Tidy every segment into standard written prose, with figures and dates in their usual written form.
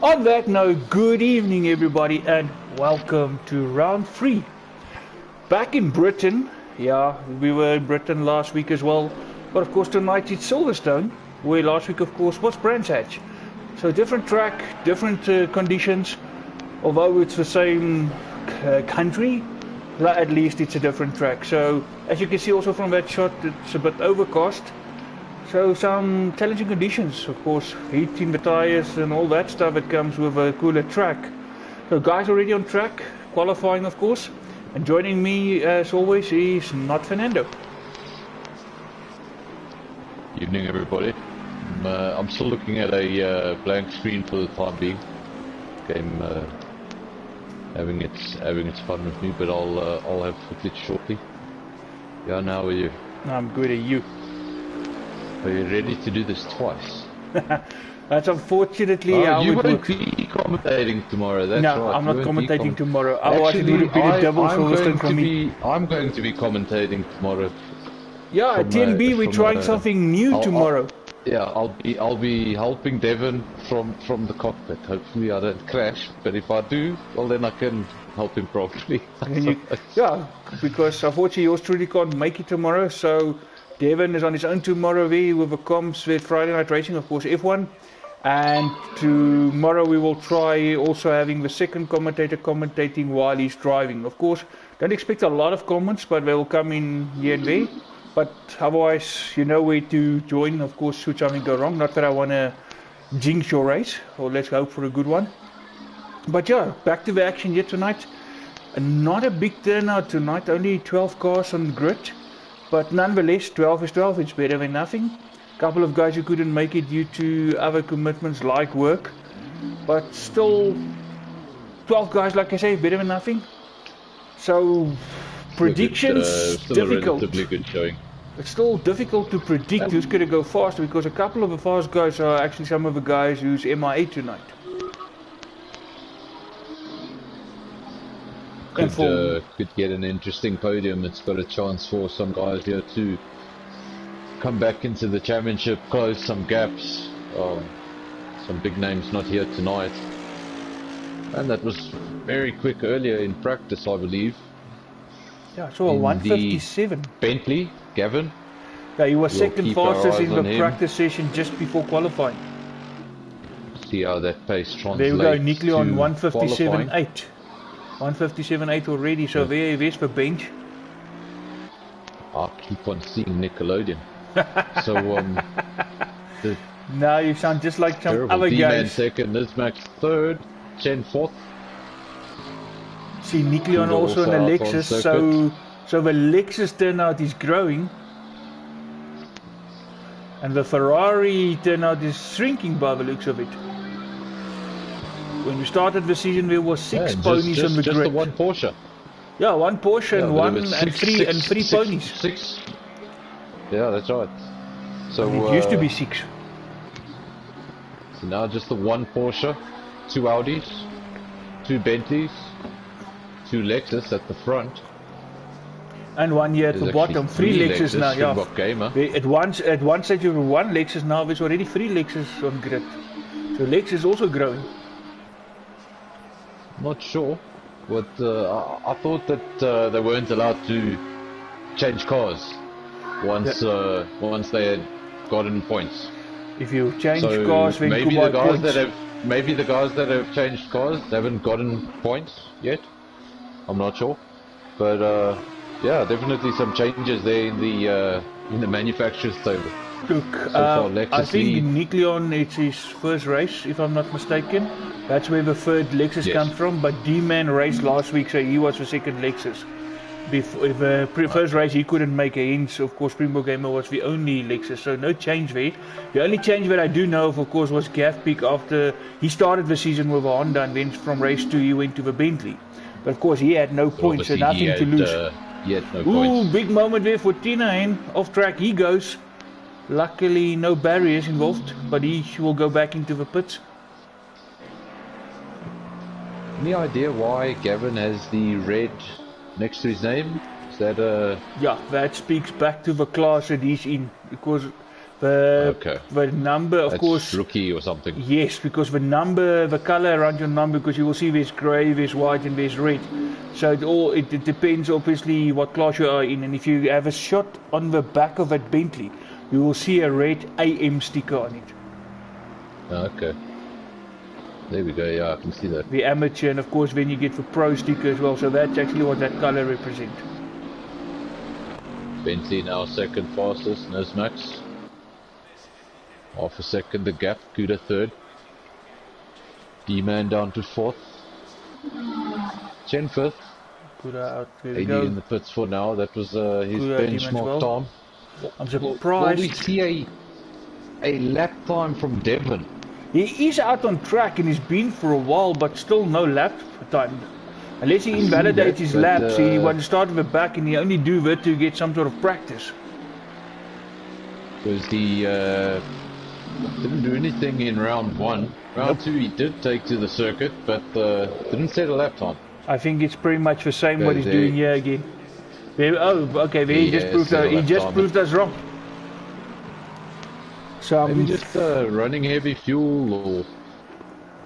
On that note, good evening everybody and welcome to round 3. Back in Britain, yeah, we were in Britain last week as well, but of course tonight it's Silverstone, where last week of course was Brands Hatch. So different track, different conditions, although it's the same country, at least it's a different track. So as you can see also from that shot, it's a bit overcast. So some challenging conditions, of course, heating the tires and all that stuff that comes with a cooler track. So guys already on track, qualifying of course, and joining me as always is not Fernando. Evening everybody. I'm still looking at a blank screen for the time being. Game having its fun with me, but I'll have footage shortly. Yeah, now are you? I'm good at you. Are you ready to do this twice? That's unfortunately how you it won't works. be commentating tomorrow, that's No, right. I'm not commentating tomorrow. Otherwise it would have been a double Silverstone for me. I'm going to be commentating tomorrow. Yeah, at TNB we're trying something new tomorrow. I'll be helping Devon from the cockpit. Hopefully I don't crash, but if I do, well then I can help him properly. Yeah, because unfortunately yours truly can't make it tomorrow, so Devon is on his own tomorrow with the comms with Friday Night Racing, of course F1, and tomorrow we will try also having the second commentator commentating while he's driving. Of course, don't expect a lot of comments, but they will come in here and there. But otherwise, you know where to join, of course, should something go wrong. Not that I want to jinx your race, or let's hope for a good one. But yeah, back to the action yet tonight. Not a big turnout tonight, only 12 cars on the grid. But nonetheless, 12 is 12, it's better than nothing. A couple of guys who couldn't make it due to other commitments like work. But still, 12 guys, like I say, better than nothing. So, predictions, still difficult. A relatively good showing. It's still difficult to predict who's going to go faster because a couple of the fast guys are actually some of the guys who's MIA tonight. Could get an interesting podium. It's got a chance for some guys here to come back into the championship, close some gaps. Some big names not here tonight. And that was very quick earlier in practice, I believe. Yeah, I saw a 157. Bentley, Gavin. Yeah, he was second fastest in the him. practice session just before qualifying. See how that pace translates. There we go, Nicky on 157.8. 157.8 already, so there's the bench. I keep on seeing Nickelodeon. So, now you sound just like some terrible. other D-Man guys. second, Nismax third, Chen fourth. See, Nickleon also in a Lexus, so the Lexus turnout is growing. And the Ferrari turnout is shrinking by the looks of it. When we started the season, there was 6 ponies on the just grid. The one Porsche. Yeah, one Porsche and three six ponies. Six. Yeah, that's right. So it used to be 6. So now just the one Porsche, 2 Audis, 2 Bentleys, 2 Lexus at the front. And one here at the bottom, 3 Lexus now. Yeah. At one stage you were 1 Lexus, now there's already 3 Lexus on grid. So Lexus is also growing. Not sure. What I thought that they weren't allowed to change cars once they had gotten points. If you change cars, then maybe the guys that have changed cars haven't gotten points yet. I'm not sure, but yeah, definitely some changes there in the manufacturer's table. Look, I think Nickleon, it's his first race, if I'm not mistaken. That's where the third Lexus comes from, but D-Man raced last week, so he was the second Lexus. Before the first race he couldn't make a hint, of course Springbok Gamer was the only Lexus, so no change there. The only change that I do know of course was Gav Peak after he started the season with a Honda and then from race 2 he went to the Bentley. But of course he had no points, so nothing to lose. He had no points. Big moment there for Tina, and off track he goes. Luckily no barriers involved, but he will go back into the pits. Any idea why Gavin has the red next to his name? Is that Yeah, that speaks back to the class that he's in, because Okay. The number, of That's course, rookie or something. yes, because the number, the color around your number, because you will see there's grey, there's white, and there's red. So it depends, obviously, what class you are in. And if you have a shot on the back of that Bentley, you will see a red AM sticker on it. Okay. There we go. Yeah, I can see that. The amateur, and of course, then you get the pro sticker as well. So that's actually what that color represents. Bentley now second fastest. Nismax. Half a second the gap. Kuda third. D-Man down to fourth. Chen fifth. Kuda out. There we 80 go. in the pits for now. That was his Kuda, benchmark well. time. I'm Will surprised. we see a lap time from Devon? He is out on track and he's been for a while, but still no lap time. Unless he invalidates his laps, he wants to start with the back and he only do that to get some sort of practice. Because he didn't do anything in round one. Round two he did take to the circuit, but didn't set a lap time. I think it's pretty much the same what he's doing here again. There, oh, okay, there he just proved us wrong. So maybe just running heavy fuel or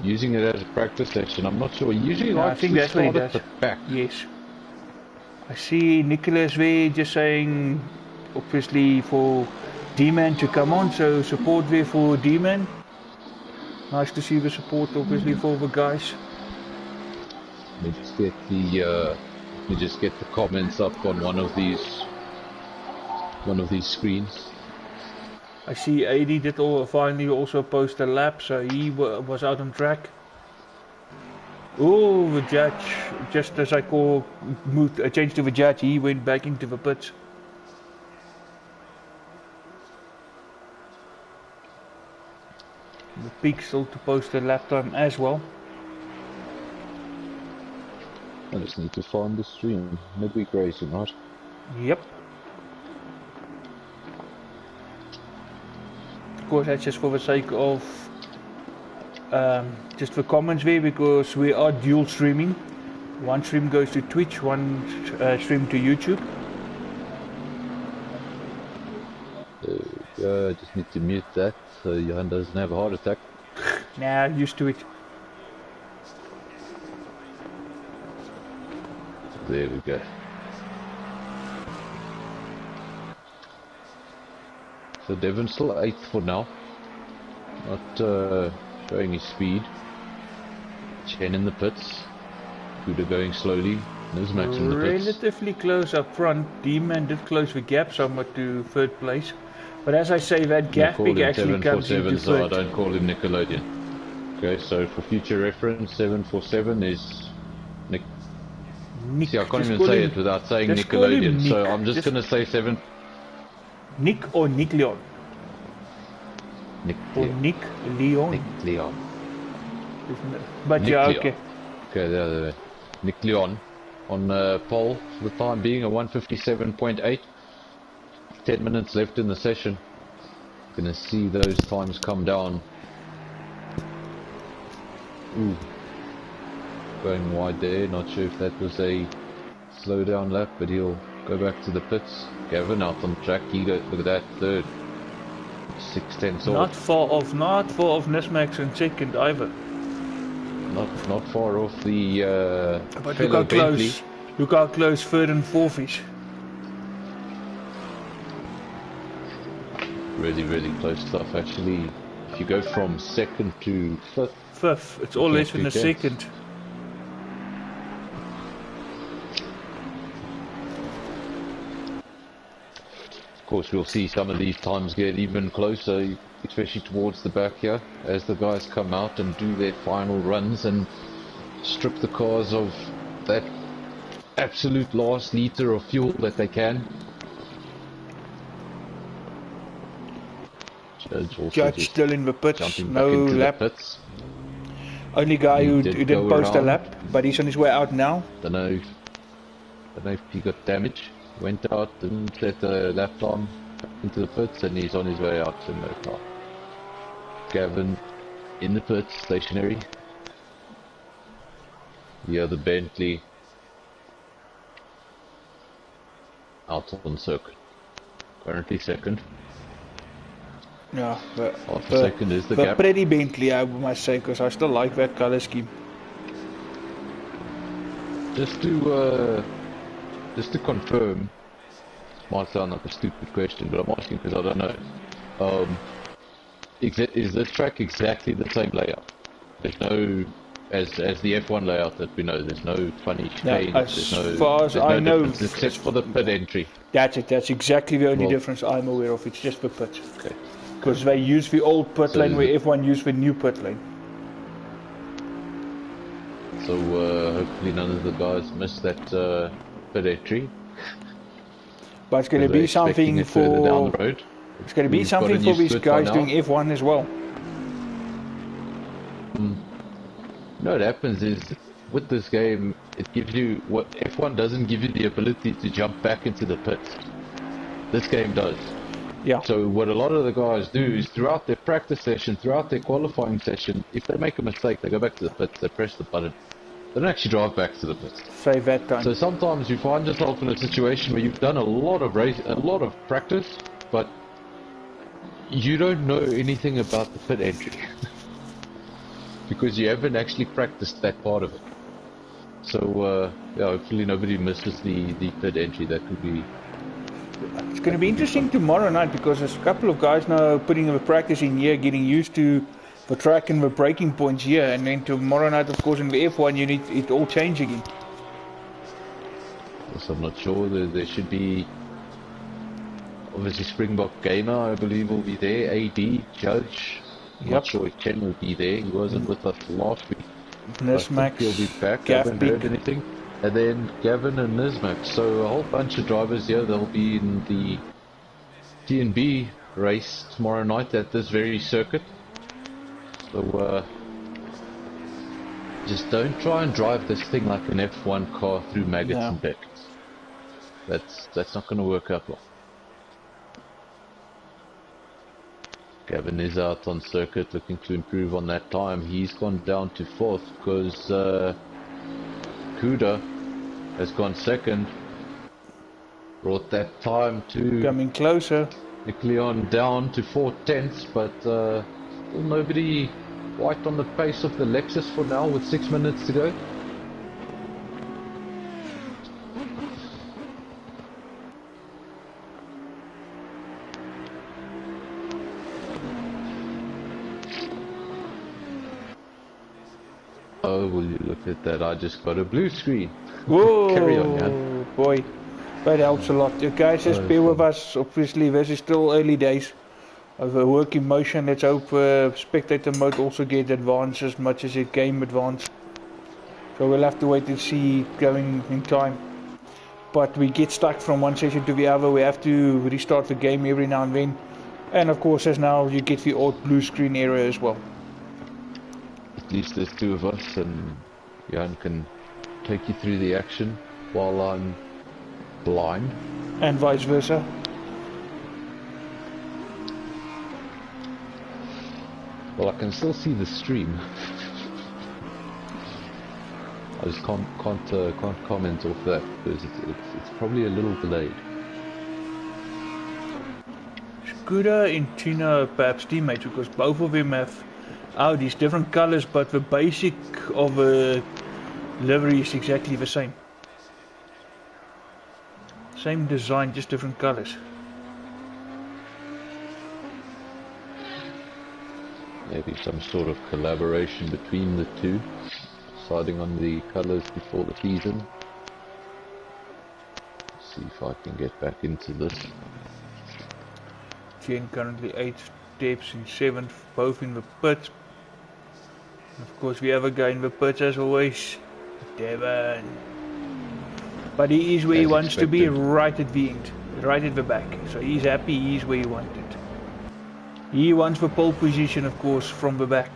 using it as a practice session. I'm not sure. Usually, I think that's what he does. At the back. Yes. I see Nicholas there just saying, obviously for D-Man to come on, so support there for D-Man. Nice to see the support, obviously, for the guys. Let me just get the comments up on one of these screens. I see AD did finally also post a lap, so he was out on track. Oh, the judge, just as I changed to the judge, he went back into the pits. The Peak still to post a lap time as well. I just need to find the stream. Midweek racing, right? Yep. Of course, that's just for the sake of just the comments there, because we are dual streaming. One stream goes to Twitch, one stream to YouTube. I just need to mute that so Johan doesn't have a heart attack. Nah, used to it. There we go. So Devon's still 8th for now. Not showing his speed. Chen in the pits. Kuda going slowly. Nismax in the pits. Relatively close up front. D-Man did close the gap somewhat to third place. But as I say, that gap actually comes into third. So I don't call him Nickelodeon. Okay, so for future reference, 747 is Nick. See, I can't even say it without saying Nickelodeon, so I'm just going to say 7. Nick or Nick Leon? Nick or Leon. Nick Leon. Nick Leon. But Nick yeah, Leon. okay. Okay, there. Nick Leon on pole for the time being, a 157.8. 10 minutes left in the session. Gonna see those times come down. Ooh. Going wide there, not sure if that was a slow down lap, but he'll go back to the pits. Gavin out on track, look at that, third. 6/10 off. Not far off Nismax in second either. Not far off the but look how close. Look how close third and fourth is. Really close stuff actually. If you go from second to fifth, it's all less than a second. Of course, we'll see some of these times get even closer, especially towards the back here, as the guys come out and do their final runs and strip the cars of that absolute last litre of fuel that they can. Judge still in the pits, no lap. Only guy who didn't post a lap, but he's on his way out now. Don't know if he got damaged. Went out, didn't set a lap time into the pits, and he's on his way out in no car. Gavin in the pits, stationary. The other Bentley out on circuit. Currently second. Yeah, Half a second is the but gap. pretty Bentley, I must say, because I still like that color scheme. Just to confirm, might sound like a stupid question, but I'm asking because I don't know. Is this track exactly the same layout? There's no, as the F1 layout that we know, there's no funny chicanes, As there's far as I know, difference except for the pit entry. That's it. That's exactly the only Well, difference I'm aware of. It's just the pit. Okay. Because they use the old pit So lane where F1 used the new pit lane. So hopefully none of the guys miss that pit entry. But it's going to be something for down the road. It's going to be something for these guys doing F1 as well. You know what happens is with this game, it gives you what F1 doesn't give you the ability to jump back into the pits. This game does. Yeah. So what a lot of the guys do is throughout their practice session, throughout their qualifying session, if they make a mistake, they go back to the pits, they press the button. They don't actually drive back to the pits. Save that time. So sometimes you find yourself in a situation where you've done a lot of practice, but you don't know anything about the pit entry because you haven't actually practiced that part of it. So yeah, hopefully nobody misses the pit entry. That could be. It's going to be interesting tomorrow night because there's a couple of guys now putting the practice in here, getting used to the track and the braking points here, and then tomorrow night, of course, in the F1, you need it all change again. Yes, I'm not sure. There should be. Obviously, Springbok Gamer, I believe, will be there. AD, Judge. I'm not sure if Ken will be there. He wasn't with us last week. Nismax, he'll be back. I haven't heard anything. And then Gavin and Nismax. So a whole bunch of drivers here. They'll be in the TNB race tomorrow night at this very circuit. So just don't try and drive this thing like an F1 car through maggots and beckons. That's not going to work out well. Gavin is out on circuit looking to improve on that time. He's gone down to 4th because Kuda has gone 2nd. Brought that time to coming closer. Nick Leon down to 4/10, but still nobody quite on the pace of the Lexus for now with 6 minutes to go. Oh, will you look at that? I just got a blue screen. Whoa, Carry on, man. Boy, that helps a lot. You guys just bear with us. Obviously, this is still early days of a work in motion. Let's hope spectator mode also get advanced as much as it game advanced. So we'll have to wait and see going in time. But we get stuck from one session to the other. We have to restart the game every now and then. And of course, as now you get the old blue screen error as well. At least there's 2 of us, and Jan can take you through the action while I'm blind. And vice versa. Well, I can still see the stream. I just can't comment off that because it's probably a little delayed. Scooter and Tina perhaps teammates, because both of them have Audis, different colors, but the basic of a livery is exactly the same. Same design, just different colors. Maybe some sort of collaboration between the two, deciding on the colors before the season. Let's see if I can get back into this. Jen currently 8th, Debs in 7th, both in the pits. Of course, we have a guy in the pits as always, Devon. But he is where he wants to be, right at the end, right at the back. So he's happy, he's where he wanted. He wants the pole position, of course, from the back.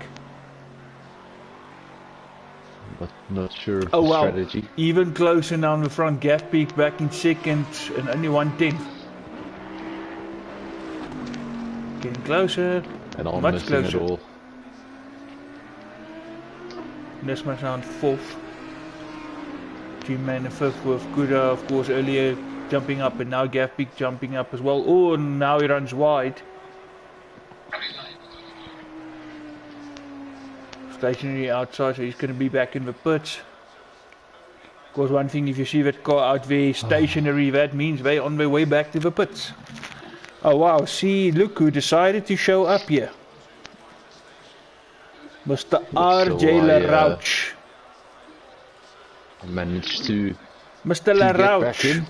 But not sure of the strategy. Even closer now in the front, Gaff Peak back in 2nd and only 1/10. Getting closer, and I'm much missing closer. It all. Nesma's now on 4th. G-Man in 5th with Kuda, of course, earlier jumping up, and now Gaff Peak jumping up as well. Oh, now he runs wide. stationary outside, so he's going to be back in the pits. Of course, one thing, if you see that car out there stationary, that means they're on their way back to the pits. Oh wow, see, look who decided to show up here. Mr. RJ LaRouche. I managed to Mr. get back LaRouche. in.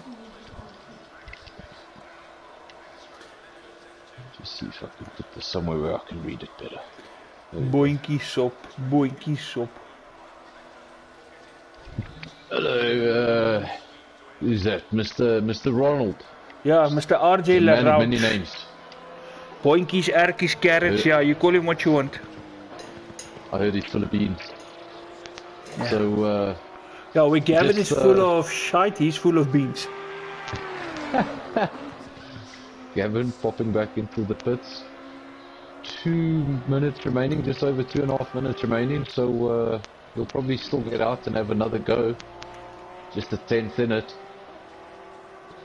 Just see if I can put this somewhere where I can read it better. Boinkie sop, boinkie sop. Hello, who's that? Mr. Ronald. Yeah, Mr. RJ The man of many LaRouche. names. Boinkies, erkies, carrots, yeah, you call him what you want. I heard he's full of beans. Yeah. So, Yeah, where Gavin just, is full of shite, he's full of beans. Gavin popping back into the pits. 2 minutes remaining, just over 2.5 minutes remaining. So, he'll probably still get out and have another go. Just a 10th in it.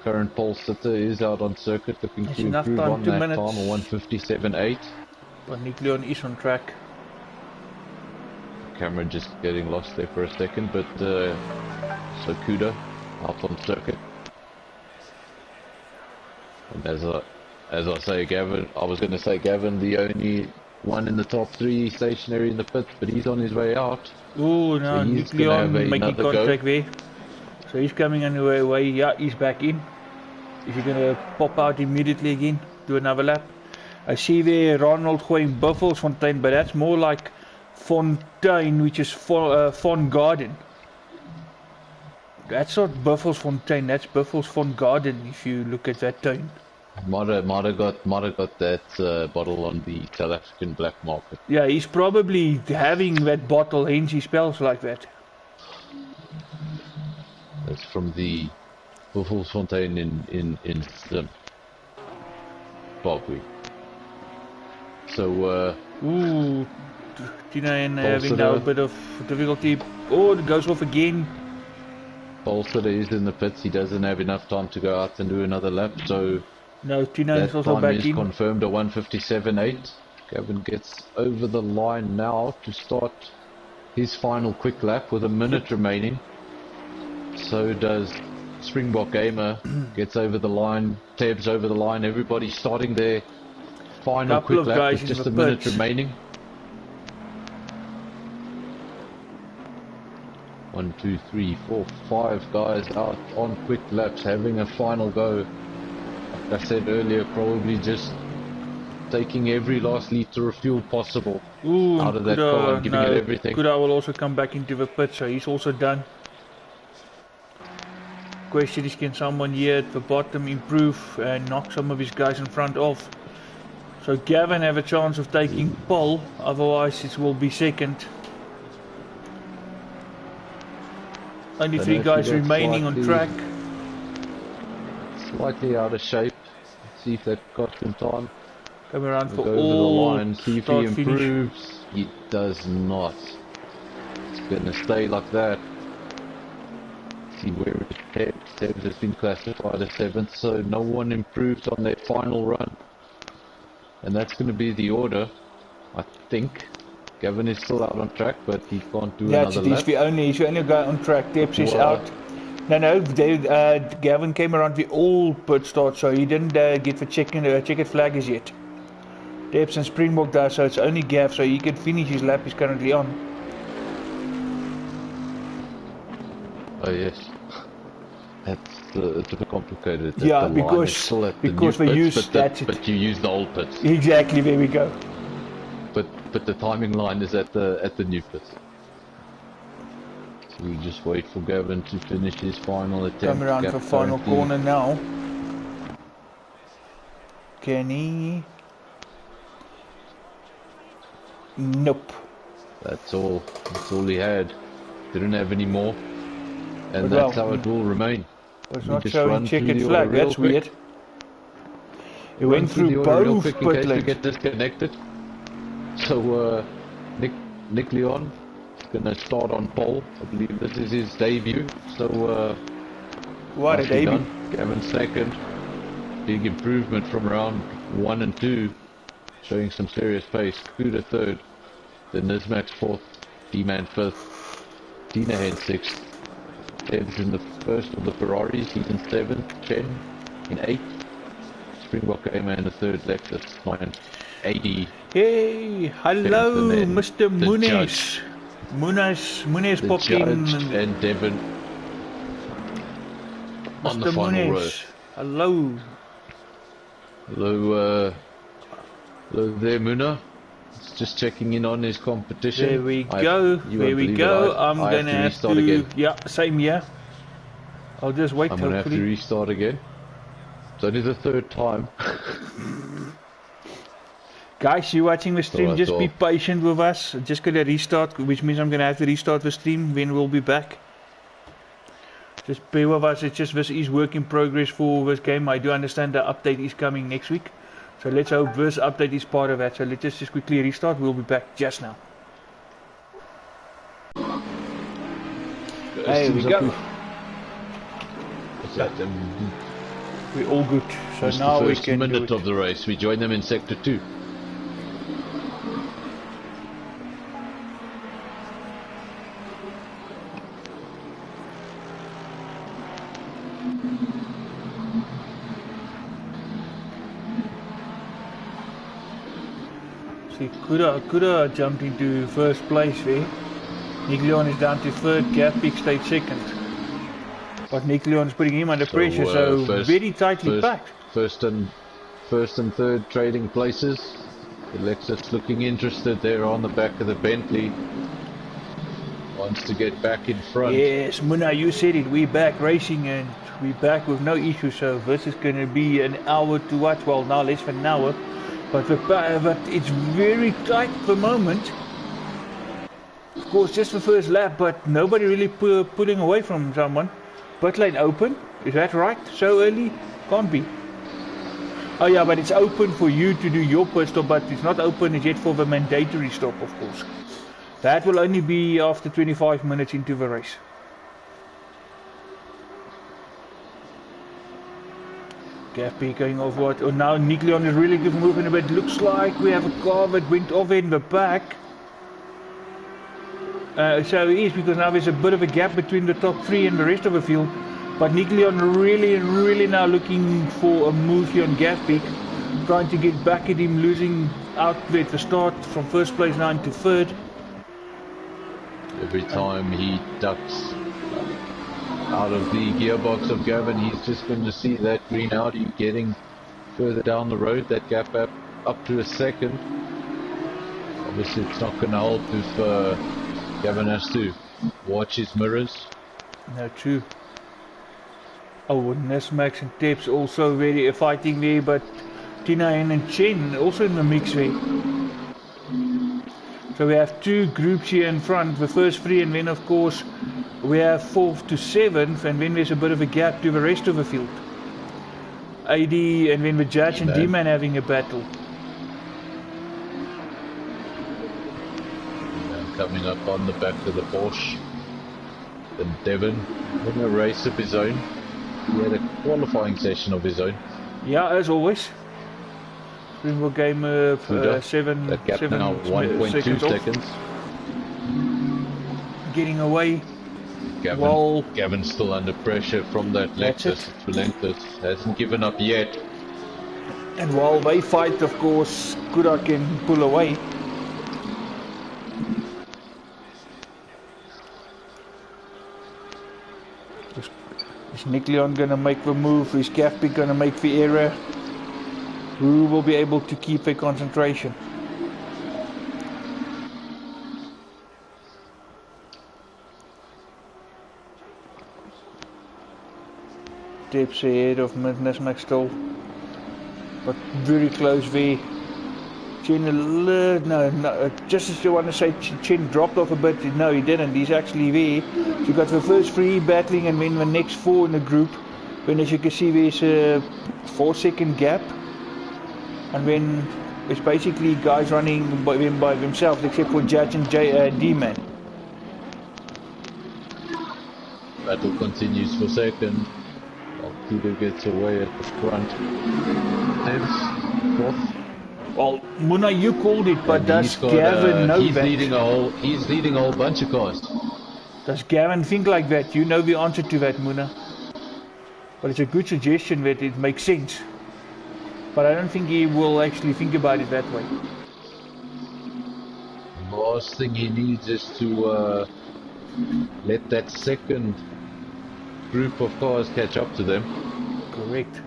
Current pole sitter is out on circuit, looking That's to enough improve time, on 2 that minutes. time, a 1:57.8. But Nick Leon is on track. Camera just getting lost there for a second, but so Kuda out on circuit. And as I say, Gavin, I was going to say Gavin, the only one in the top 3 stationary in the pit, but he's on his way out. Oh no, So he's Nick gonna have Leon making another go. contact there. So he's coming on the way, yeah, he's back in. Is he gonna pop out immediately again, do another lap? I see there Ronald going Buffelsfontein, but that's more like Fontaine, which is Fon Garden. That's not Buffelsfontein, that's Buffelsfon Garden if you look at that town. Might have got that bottle on the South African black market. Yeah, he's probably having that bottle, hence he spells like that. That's from the Buffelsfontein in Zimbabwe. So, Ooh, Tina and having Bolster now a there. bit of difficulty. Oh, it goes off again. Bolster is in the pits. He doesn't have enough time to go out and do another lap. So No, Tina that is also time back is in. confirmed, a 1:57.8. Gavin gets over the line now to start his final quick lap with a minute remaining. So does Springbok Gamer, gets over the line, Tabs over the line, everybody's starting their final Couple quick of lap guys with in just the a minute pits. remaining. 1, 2, 3, 4, 5 guys out on quick laps having a final go. Like I said earlier, probably just taking every last litre of fuel possible Ooh, out of that car and giving it everything. Kuda will also come back into the pit, so he's also done. Question is, can someone here at the bottom improve and knock some of his guys in front off? So Gavin have a chance of taking pole, otherwise it will be second. Only Don't 3 know if guys he got remaining on track. Slightly out of shape. Let's see if that cost him time. Come around for Go over the all line, see if he start finish. improves. He does not. It's gonna stay like that. See where it Tabs has been classified as 7th, so no one improved on their final run. And that's gonna be the order, I think. Gavin is still out on track, but he can't do That's another it, lap. he's the only guy on track. Debs is Wow. out. No, Gavin came around the all pit start, so he didn't get the checkered flaggers yet. Debs and Springbok does, so it's only Gav, so he can finish his lap he's currently on. Oh yes. That's a bit complicated. that Yeah, the line because- is still at the because new we pits, use- but that's it. but you use the old pits. Exactly, there we go. But the timing line is at the new pit. So we just wait for Gavin to finish his final attempt. Come around Gap for final currently- corner now. Can he? Nope. That's all. That's all he had. Didn't have any more. And But that's well, how it will remain. It's We not just showing run through checkered the flag, order real that's quick. weird. He Run went the through order real both quick in pit case we lanes. get disconnected. So Nick Leon is gonna start on pole. I believe this is his debut. So What a nicely debut. done. Gavin second. Big improvement from round 1 and 2. Showing some serious pace. Kuda third. Then Nismax fourth. D-Man 5th, Dinahan 6th, Debs in the first of the Ferraris, he's in 7th, Chen in 8th, Springbok Gamer in the 3rd, Lexus 9th, 80. Hey, hello, Mr. Muniz. Muniz popped in. And Devon on the Mr. final row. Muniz, hello. Hello, hello there, Muna. Just checking in on his competition. There we go. There we go. I'm gonna have to again. Yeah, same here. I'll just wait. I'm gonna have to restart again. It's only the 3rd time. Guys, you watching the stream, just be patient with us. I'm just gonna restart, which means I'm gonna have to restart the stream when we'll be back. Just bear with us. It's just this is work in progress for this game. I do understand the update is coming next week. So let's hope this update is part of that. So let's just quickly restart. We'll be back just now. There we go. What's that? We're all good. So now we can do it. Minute of the race. We join them in sector 2. Could have jumped into first place there. Nick Leon is down to 3rd, Gathbig stayed 2nd. But Nick Leon is putting him under pressure, so very tightly packed. First and 3rd trading places. The Lexus looking interested there on the back of the Bentley. Wants to get back in front. Yes, Muna, you said it. We're back racing and we're back with no issue. So this is going to be an hour to watch. Well, now less than an hour. But it's very tight at the moment. Of course, just the first lap, but nobody really pulling away from someone. Pit lane open, is that right? So early? Can't be. Oh yeah, but it's open for you to do your pit stop, but it's not open as yet for the mandatory stop, of course. That will only be after 25 minutes into the race. Gappy going off what? Oh, now Nick Leon is really good moving a bit. Looks like we have a car that went off in the back. So it is, because now there's a bit of a gap between the top 3 and the rest of the field. But Nick Leon really now looking for a move here on Gathbig, trying to get back at him, losing out at the start from first place now into 3rd. Every time he ducks out of the gearbox of Gavin, he's just going to see that green Audi getting further down the road, that gap up to a 2nd. Obviously it's not going to help if Gavin has to watch his mirrors. No, true. Oh, and Nesmax and Tips also very fighting there, but Tina and Chen also in the mix there. So we have 2 groups here in front, the first 3, and then of course we have 4th to 7th, and then there's a bit of a gap to the rest of the field. AD and then the Judge and D-Man having a battle. Coming up on the back of the Porsche. Then Devon in a race of his own. He had a qualifying session of his own. Yeah, as always. Springbok game of 7 that gap now 1.2 seconds. Getting away. Gavin's still under pressure from that Lexus. It's relentless. Hasn't given up yet. And while they fight, of course, Kuda can pull away. Is Nick Leon gonna make the move? Is Gathbig gonna make the error? Who will be able to keep their concentration? Tips ahead of Nesmax still, but very close there. Chen, no, just as you want to say, Chen dropped off a bit. No, he didn't. He's actually there. So you got the first 3 battling, and then the next 4 in the group. Then, as you can see, there's a 4-second gap, and then it's basically guys running by themselves, except for Judge and D-Man. Battle continues for 2nd. Tito gets away at the front. Debs 4th. Well, Muna, you called it, but And does Gavin know he's that? He's leading a whole bunch of cars. Does Gavin think like that? You know the answer to that, Muna. But it's a good suggestion that it makes sense. But I don't think he will actually think about it that way. The last thing he needs is to let that second group of cars catch up to them. Correct.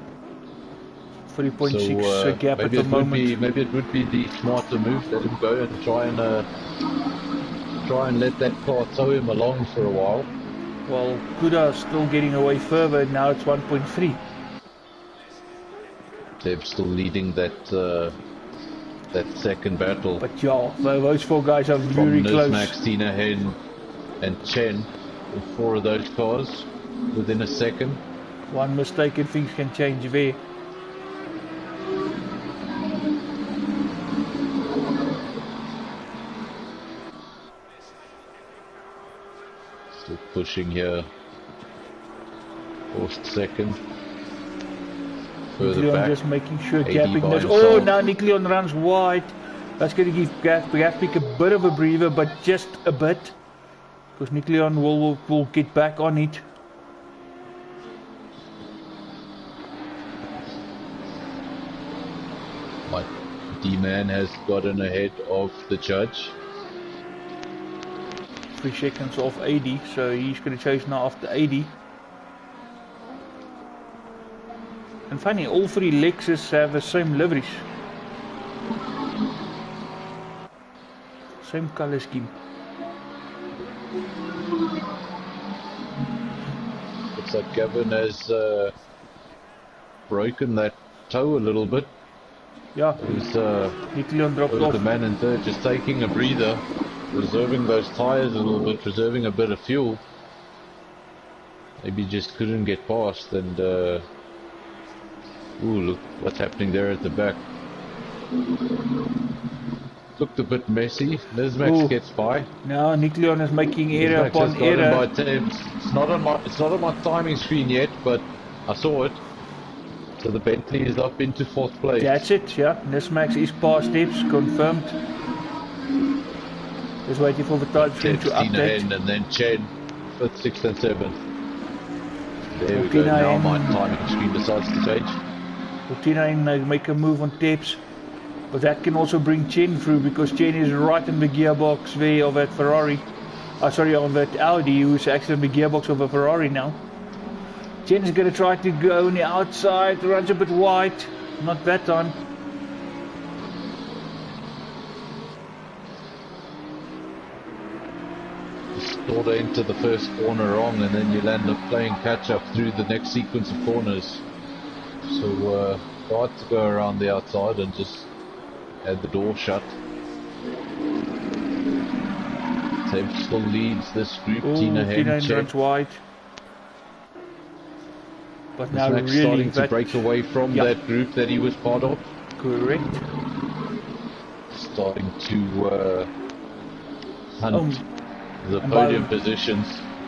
3.6 gap at the moment. Maybe it would be the smarter move. Let him go and try and let that car tow him along for a while. Well, Kuda still getting away further. Now it's 1.3. They're still leading that second battle. But yeah, those four guys are very close. Max, Tina Hen, and Chen, with 4 of those cars within a second. One mistake and things can change there. Still pushing here. Fourth second. Further back. Just making sure gapping this. Oh, now Nikleon runs wide. That's going to give Gafpick a bit of a breather, but just a bit. Because Nikleon will get back on it. My D-Man has gotten ahead of the judge. 3 seconds off 80, so he's going to chase now after 80. And funny, all 3 Lexus have the same liveries. Same color scheme. Looks like Gavin has broken that toe a little bit. Yeah, Nikleon dropped off. The man in third just taking a breather, reserving those tires a little bit, reserving a bit of fuel. Maybe just couldn't get past, and ooh, look what's happening there at the back. Looked a bit messy. Nismax gets by. Now Nikleon is making error upon error. It's not on my timing screen yet, but I saw it. So the Bentley is up into 4th place. That's it, yeah. Nismax is past steps, confirmed. Just waiting for the time screen to update. And then Chen, 5th, 6th and 7th. There we go, now my timing screen decides to change. Tina make a move on tips. But that can also bring Chen through, because Chen is right in the gearbox way of that Ferrari. Sorry, on that Audi, who's actually in the gearbox of a Ferrari now. Chen is going to try to go on the outside, runs a bit wide, not that time. Sort of enter the first corner wrong, and then you'll end up playing catch up through the next sequence of corners. So try to go around the outside and just had the door shut. Seb still leads this group. Tina Hen runs wide. But now Max really starting to break away from that group that he was part of. Correct. Starting to hunt the podium positions.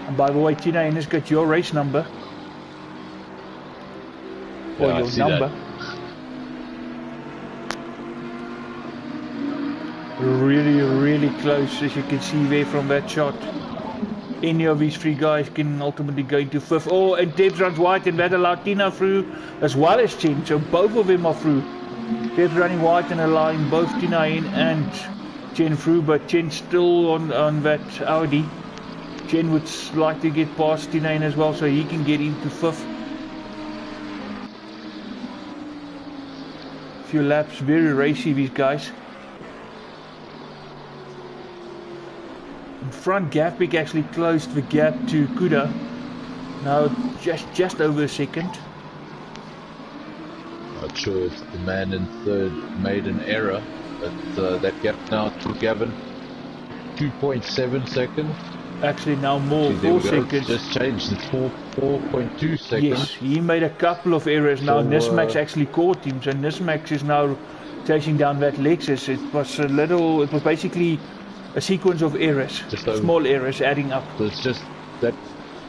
And by the way, Tina Hen has got your race number. Or your number. Really, really close, as you can see there from that shot. Any of these 3 guys can ultimately go into 5th. Oh, and Debs runs wide, and that allowed Tina through as well as Chen. So both of them are through. Debs running wide and allowing both Tina Hen and Chen through, but Chen still on that Audi. Chen would like to get past Tina Hen as well, so he can get into 5th. Few laps, very racy these guys. In front, Gafpick actually closed the gap to Kuda. Now just over a second. Not sure if the man in third made an error, but that gap now to Gavin, 2.7 seconds. Actually now more, 4 seconds. Just changed, it's 4.2 seconds. Yes, he made a couple of errors. Now Nismax actually caught him, so Nismax is now chasing down that Lexus. It was basically a sequence of errors, small errors adding up. So it's just that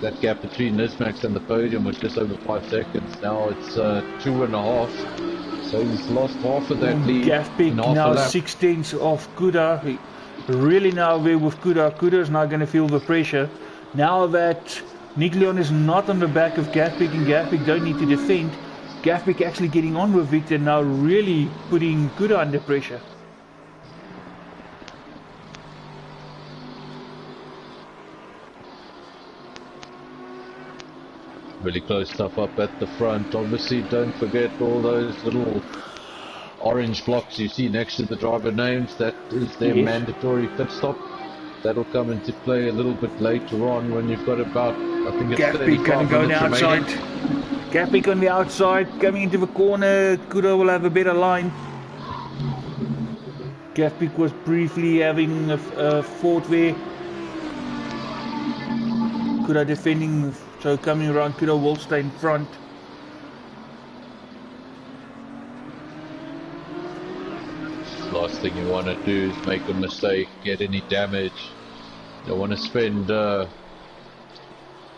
that gap between Nismax and the podium was just over 5 seconds. Now it's 2.5. So he's lost half of that lead Gaspik in half now a lap. 6/10 off Kuda. Really now away with Kuda. Kuda is now going to feel the pressure. Now that Nick Leon is not on the back of Gaspik and Gaspik don't need to defend, Gaspik actually getting on with Victor now, really putting Kuda under pressure. Really close stuff up at the front. Obviously, don't forget all those little orange blocks you see next to the driver names. That is their mandatory pit stop. That'll come into play a little bit later on when you've got about, I think it's Gaspik going to go on the outside. Gaspik on the outside, coming into the corner. Kuda will have a better line. Gaspik was briefly having a fought there. Kuda defending, so coming around. Kuda will stay in front. Last thing you want to do is make a mistake, get any damage. You don't want to spend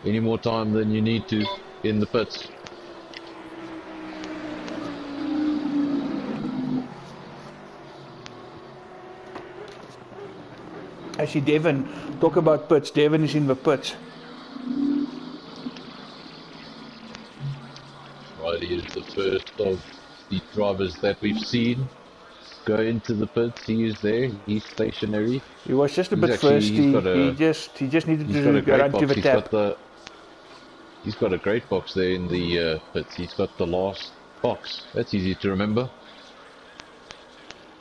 any more time than you need to in the pits. Actually, Devon, talk about pits. Devon is in the pits. Riley is the first of the drivers that we've seen go into the pits. He is there. He's stationary. He was just a bit thirsty. He just needed to run to the tap. He's got a great box there in the pits. He's got the last box. That's easy to remember.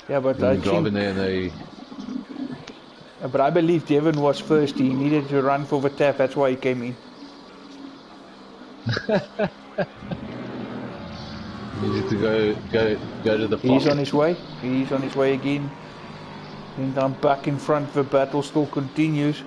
Yeah, but but I believe Devon was first. He needed to run for the tap. That's why he came in. Needed to go to the flock. He's on his way. He's on his way again. And I'm back in front. The battle still continues.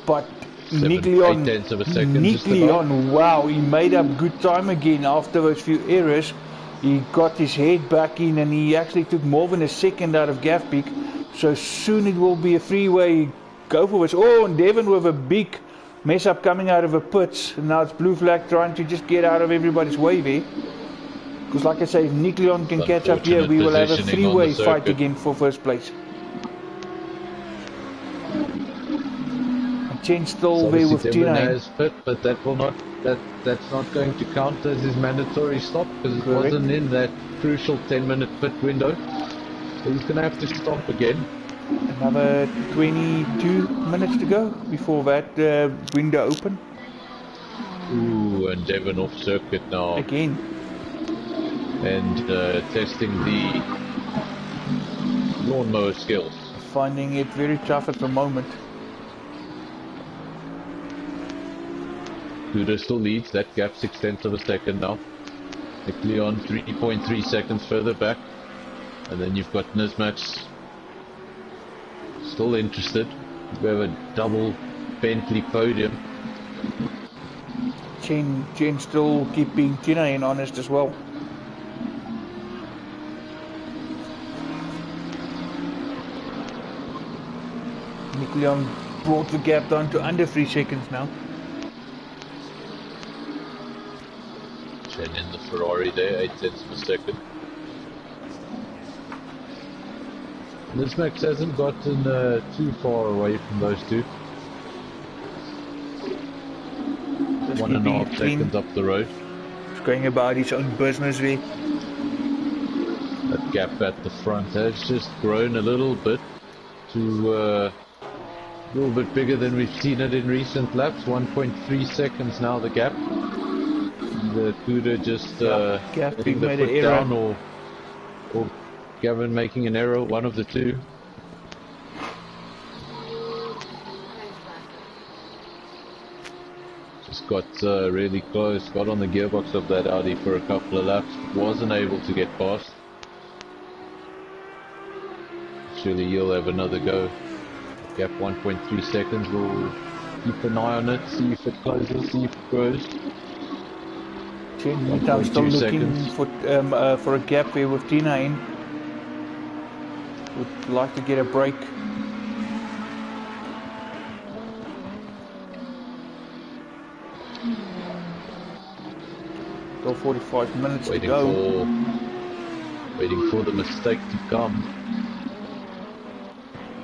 But Nick Leon, wow, he made up good time again after those few errors. He got his head back in and he actually took more than a second out of Gaspik. So soon it will be a freeway go for it. Oh, and Devon with a big mess up coming out of the pits. And now it's blue flag trying to just get out of everybody's way there. Because like I say, if Nick Leon can catch up here, we will have a freeway fight again for first place. And Chen still there with Tina. But that will not, that's not going to count as his mandatory stop because it wasn't in that crucial 10-minute pit window. So he's going to have to stop again. Another 22 minutes to go before that window open. Ooh, and Devon off circuit now. Again. And testing the lawnmower skills. Finding it very tough at the moment. Kuda still leads that gap 6/10 of a second now. Nick Leon 3.3 seconds further back. And then you've got Nismax still interested. We have a double Bentley podium. Chen still keeping Tina in honest as well. Nick Leon brought the gap down to under 3 seconds now. Chen in the Ferrari there, 8 tenths of a second. Nismax hasn't gotten too far away from those two. Just 1.5 seconds up the road. He's going about his own business there. That gap at the front has just grown a little bit to a little bit bigger than we've seen it in recent laps. 1.3 seconds now the gap. The Kuda just Gaspik made an error. Down or Gavin making an error, one of the two. Just got really close, got on the gearbox of that Audi for a couple of laps, wasn't able to get past. Surely he'll have another go. Gap 1.3 seconds, we'll keep an eye on it, see if it closes, see if it grows. I'm still looking for a gap here with Tina in. Would like to get a break. Still 45 minutes to Waiting go. for the mistake to come.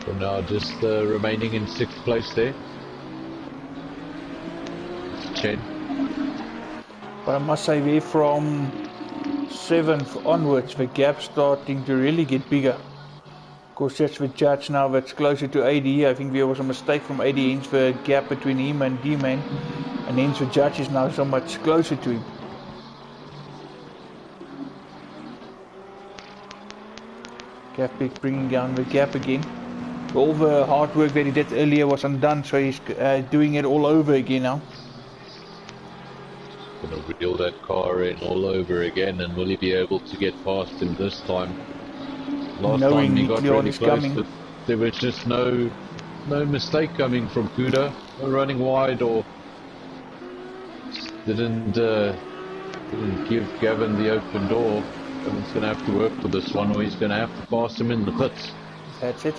For now, just remaining in 6th place there. Chen. But I must say, there from 7th onwards, the gap starting to really get bigger. Of course, that's the judge now that's closer to AD. I think there was a mistake from AD, hence the gap between him and D-Man. And hence the judge is now so much closer to him. Gapik bringing down the gap again. All the hard work that he did earlier was undone, so he's doing it all over again now. Gonna reel that car in all over again, and will he be able to get past him this time? Last Knowing time he got Leon really is close, coming. but there was just no mistake coming from Kuda. No running wide, or didn't give Gavin the open door. Gavin's gonna have to work for this one, or he's gonna have to pass him in the pits. That's it.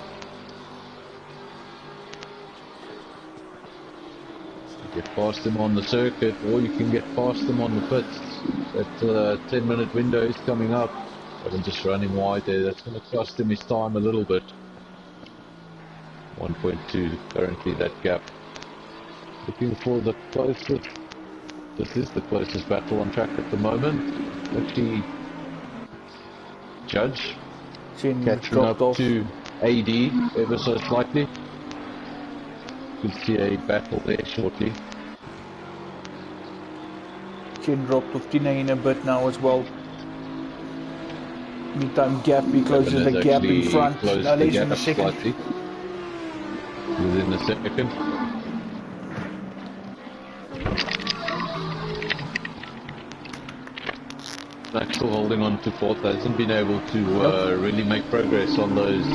Get past him on the circuit, or you can get past him on the pits. That 10-minute window is coming up. Gavin just running wide there. That's going to cost him his time a little bit. 1.2 currently, that gap. Looking for the closest. This is the closest battle on track at the moment. Actually, Judge catching up to AD ever so slightly. We'll see a battle there shortly. Chen dropped off Tina in a bit now as well. Meantime, Gappy closes the gap in front. Now less than a second. Slightly. Within a second. Still holding on to 4th. Hasn't been able to really make progress on those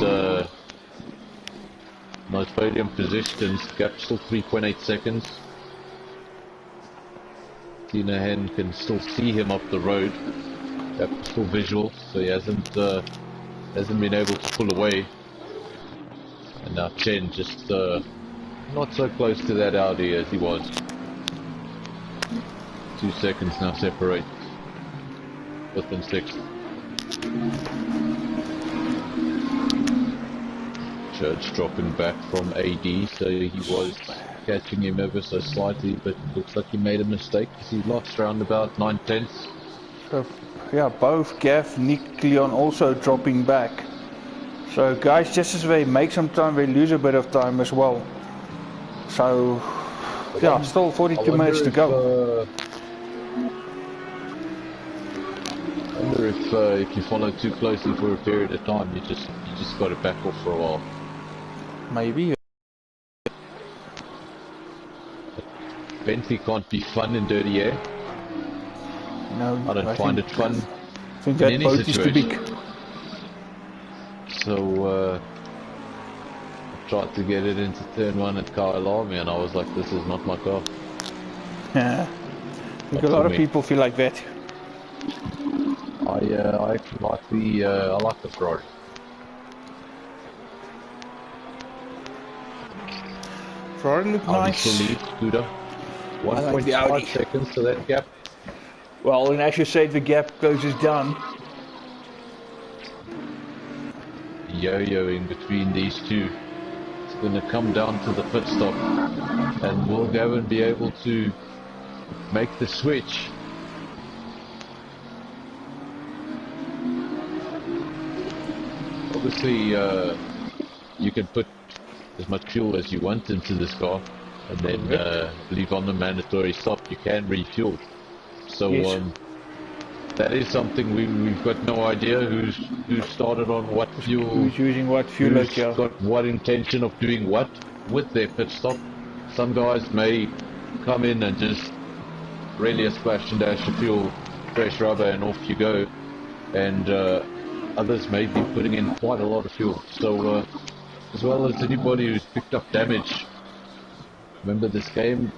podium positions. Gap still 3.8 seconds. Hen can still see him up the road. Gap still visual, so he hasn't been able to pull away. And now Chen just not so close to that Audi as he was. 2 seconds now separate 5th and 6th. Church dropping back from AD, so he was catching him ever so slightly, but it looks like he made a mistake because he lost around about 9/10. So, yeah, both Gav, Nick, Leon also dropping back. So guys, just as they make some time, they lose a bit of time as well. So, yeah, still 42 minutes to go. I wonder if you follow too closely for a period of time, you just got to back off for a while. Maybe. Bentley can't be fun in dirty air. No, I don't find it fun. I think that boat is too big. So I tried to get it into turn 1 at Kailami, and I was like, this is not my car. Yeah, I think a lot of people feel like that. I actually like the Ferrari. Ferrari look nice. Lead, Kuda. 1.5 seconds to that gap. Well, and as you say, the gap closes down. Yo-yoing between these two. It's going to come down to the pit stop, and will Gavin be able to make the switch? Obviously, you can put as much fuel as you want into this car, and then leave on the mandatory stop. You can refuel. So yes. that is something we've got no idea who started on what fuel, who's using what fuel, who's got what intention of doing what with their pit stop. Some guys may come in and just really a splash and dash of fuel, fresh rubber, and off you go, and others may be putting in quite a lot of fuel. So as well as anybody who's picked up damage, remember this game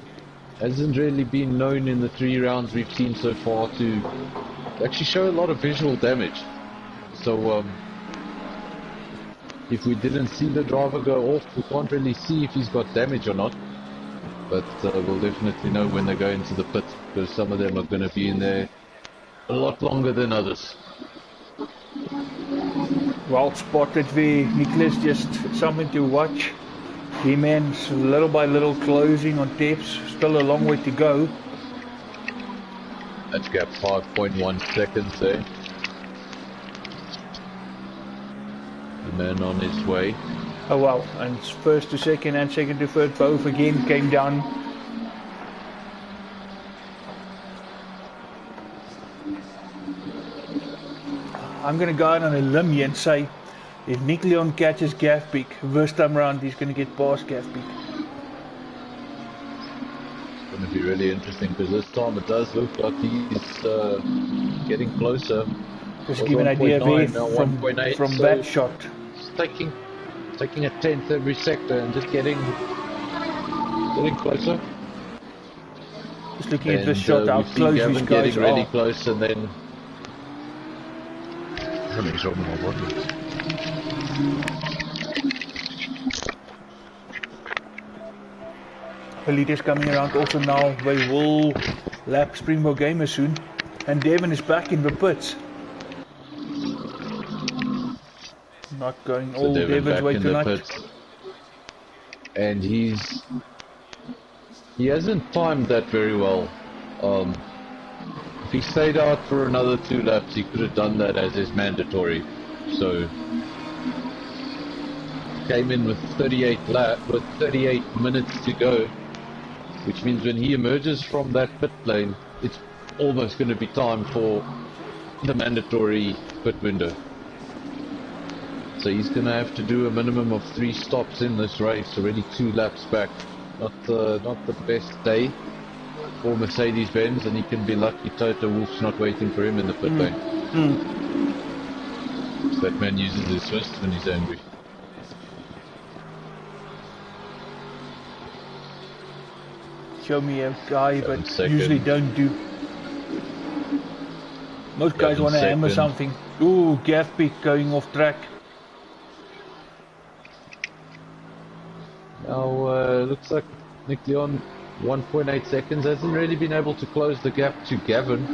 hasn't really been known in the 3 rounds we've seen so far to actually show a lot of visual damage. So if we didn't see the driver go off, we can't really see if he's got damage or not. But we'll definitely know when they go into the pit, because some of them are going to be in there a lot longer than others. Well spotted there, Nicholas, just something to watch. D-Man's little by little closing on tips, still a long way to go. That's gap 5.1 seconds there. The man on his way. Oh wow, and first to second and second to third both again came down. I'm going to go out on a limb here and say if Nick Leon catches Gavpeak, this time around he's going to get past Gavpeak. It's going to be really interesting because this time it does look like he's getting closer. Just to give an idea there from so that shot. It's taking a tenth every sector and just getting closer. Just looking at this shot, how close these guys getting are. really close, and then something's wrong with my body. The leaders coming around also now. They will lap Springbok Gamers soon, and Devon is back in the pits. Not going all Devon's way tonight. And he hasn't timed that very well. If he stayed out for another 2 laps, he could have done that as his mandatory. So came in with 38 minutes to go, which means when he emerges from that pit lane, it's almost going to be time for the mandatory pit window. So he's going to have to do a minimum of 3 stops in this race, already 2 laps back. Not the best day for Mercedes-Benz, and he can be lucky Toto Wolff's not waiting for him in the pit lane. So that man uses his fist when he's angry. Show me a guy, but usually don't do. Most guys want to hammer something. Ooh, Gavpeak going off track. Now, looks like Nick Leon, 1.8 seconds, hasn't really been able to close the gap to Gavin.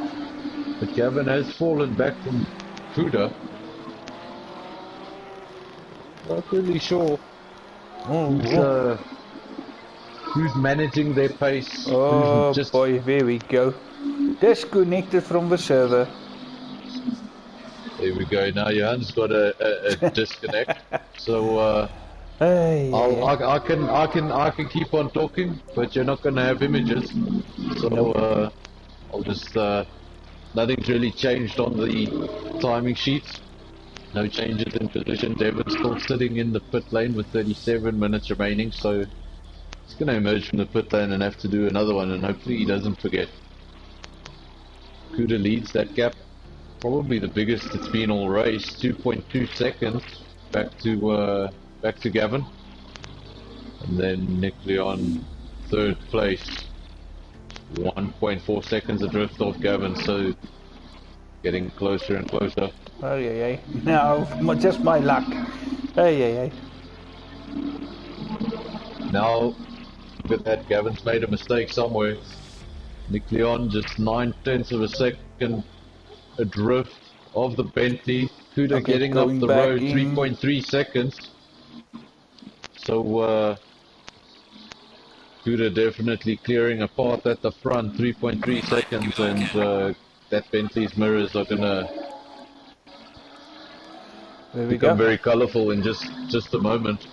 But Gavin has fallen back from Kuda. Not really sure who's managing their pace. Oh boy, there we go. Disconnected from the server. There we go. Now Johan's got a disconnect. So hey, I can keep on talking, but you're not going to have images. So I'll just nothing's really changed on the timing sheets. No changes in position. Devon's still sitting in the pit lane with 37 minutes remaining, so he's going to emerge from the pit lane and have to do another one, and hopefully he doesn't forget. Kuda leads that gap, probably the biggest it's been all race, 2.2 seconds back to Gavin, and then Nick Leon third place, 1.4 seconds adrift off Gavin, so getting closer and closer. Oh yeah, now just my luck. Hey. Now look at that, Gavin's made a mistake somewhere. Nick Leon just 9/10 of a second adrift of the Bentley. Kuda getting up the road, 3.3 seconds. So Kuda definitely clearing a path at the front, 3.3 seconds, and that Bentley's mirrors are gonna become very colourful in just a moment.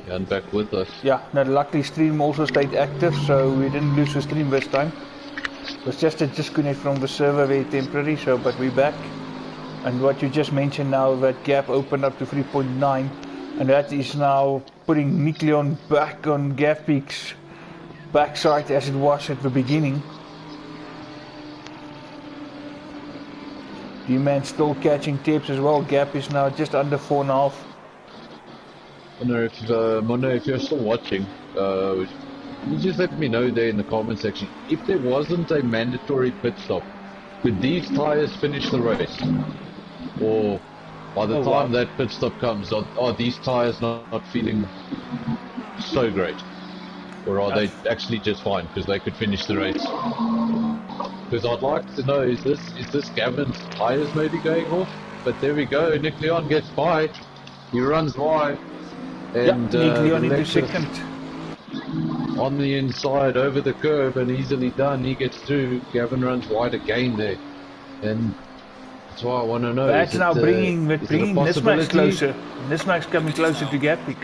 And back with us. Yeah, now luckily stream also stayed active, so we didn't lose the stream this time. It was just a disconnect from the server, very temporary, so but we're back. And what you just mentioned now, that gap opened up to 3.9, and that is now putting Nick Leon back on Gavpeak's backside as it was at the beginning. D-Man still catching tips as well. Gap is now just under 4.5. Mono, if you're still watching, you just let me know there in the comment section. If there wasn't a mandatory pit stop, could these tyres finish the race? Or by the time that pit stop comes, are these tyres not feeling so great? Or are they actually just fine because they could finish the race? Because I'd like to know, is this Gavin's tyres maybe going off? But there we go, Nick Leon gets by. He runs wide. And Nick Leon the into second. On the inside, over the curb, and easily done. He gets through. Gavin runs wide again there. And that's why I want to know. That's now bringing Nismax closer. Nismax coming closer to Gapik.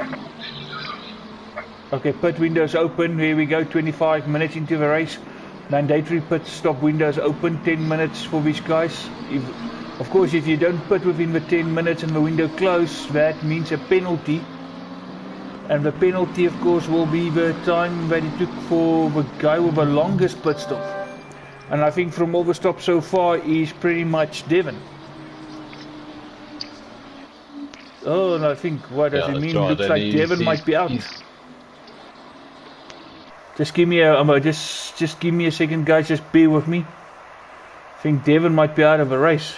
Okay, pit windows open. Here we go, 25 minutes into the race. Mandatory pit stop windows open, 10 minutes for these guys. Of course, if you don't pit within the 10 minutes and the window closed, that means a penalty. And the penalty, of course, will be the time that it took for the guy with the longest pit stop. And I think from all the stops so far, he's pretty much Devon. Oh, and I think, what does it mean? Looks like Devon might be out. Just give me a, just give me a second, guys. Just bear with me. I think Devon might be out of the race.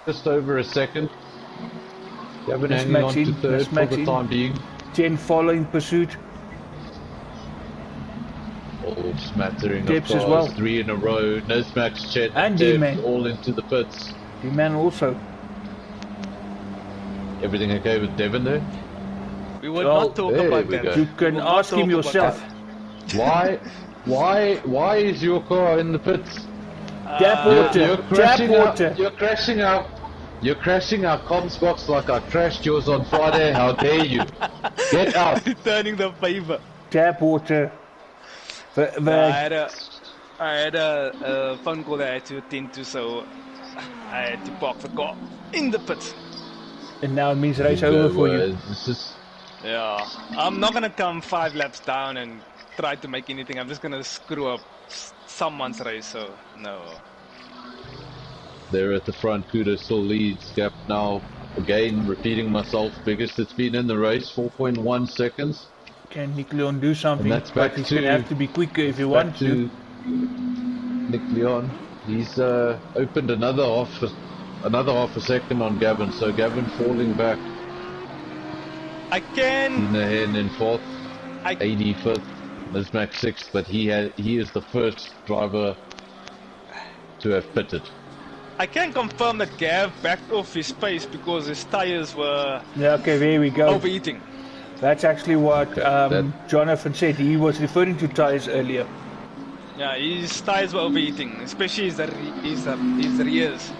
Just over a second. Gavin hanging on to third for the time being. 10 following pursuit. Oh, smattering Debs of cars, as well. 3 in a row. Nismax, Chet, And Deb, D-Man. all into the pits. D-Man also. Everything okay with Devon there? We will not talk about that. You can ask him yourself. Why is your car in the pits? Tap water. Tap water. You're crashing our comms box like I crashed yours on Friday. How dare you? Get out. Returning the favor. Tap water. I had a phone call that I had to attend to, so I had to park the car in the pits. And now it means race over for you. Yeah, I'm not gonna come 5 laps down and try to make anything. I'm just gonna screw up someone's race, so no. They're at the front. Kudo still leads. Gap now, again, repeating myself, biggest it's been in the race, 4.1 seconds. Can Nick Leon do something? And that's back but he's to, going to have to be quicker if you want to. Nick Leon. He's opened another half a second on Gavin, so Gavin falling back. I can. Inahen in 4th, 85th, Nismax 6th, but he is the first driver to have pitted. I can confirm that Gav backed off his pace because his tires were okay, there we go. Overheating. That's actually what Jonathan said. He was referring to tires earlier. Yeah, his tires were overheating, especially his rears.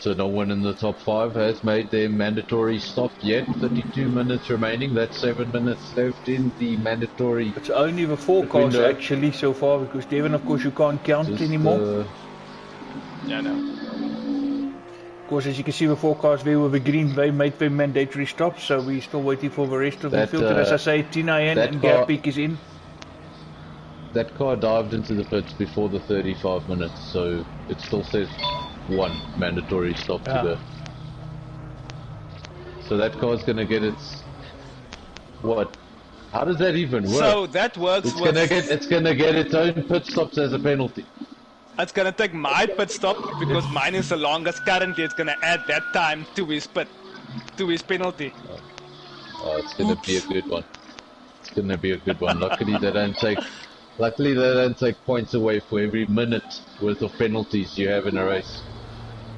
So no one in the top 5 has made their mandatory stop yet. 32 minutes remaining. That's 7 minutes left in the mandatory. It's only the 4 cars actually so far, because Devon, of course, you can't count anymore. Yeah, no. Of course, as you can see, the 4 cars there with the green, they made their mandatory stops, so we're still waiting for the rest of the filter. As I say, Tina in and Gapik is in. That car dived into the pits before the 35 minutes, so it still says 1 mandatory stop to go. So that car's gonna get its what? How does that even work? So that works. It's gonna get its own pit stops as a penalty. It's gonna take my pit stop because mine is the longest. Currently, it's gonna add that time to his penalty. Oh, it's gonna be a good one. It's gonna be a good one. Luckily they don't take points away for every minute worth of penalties you have in a race.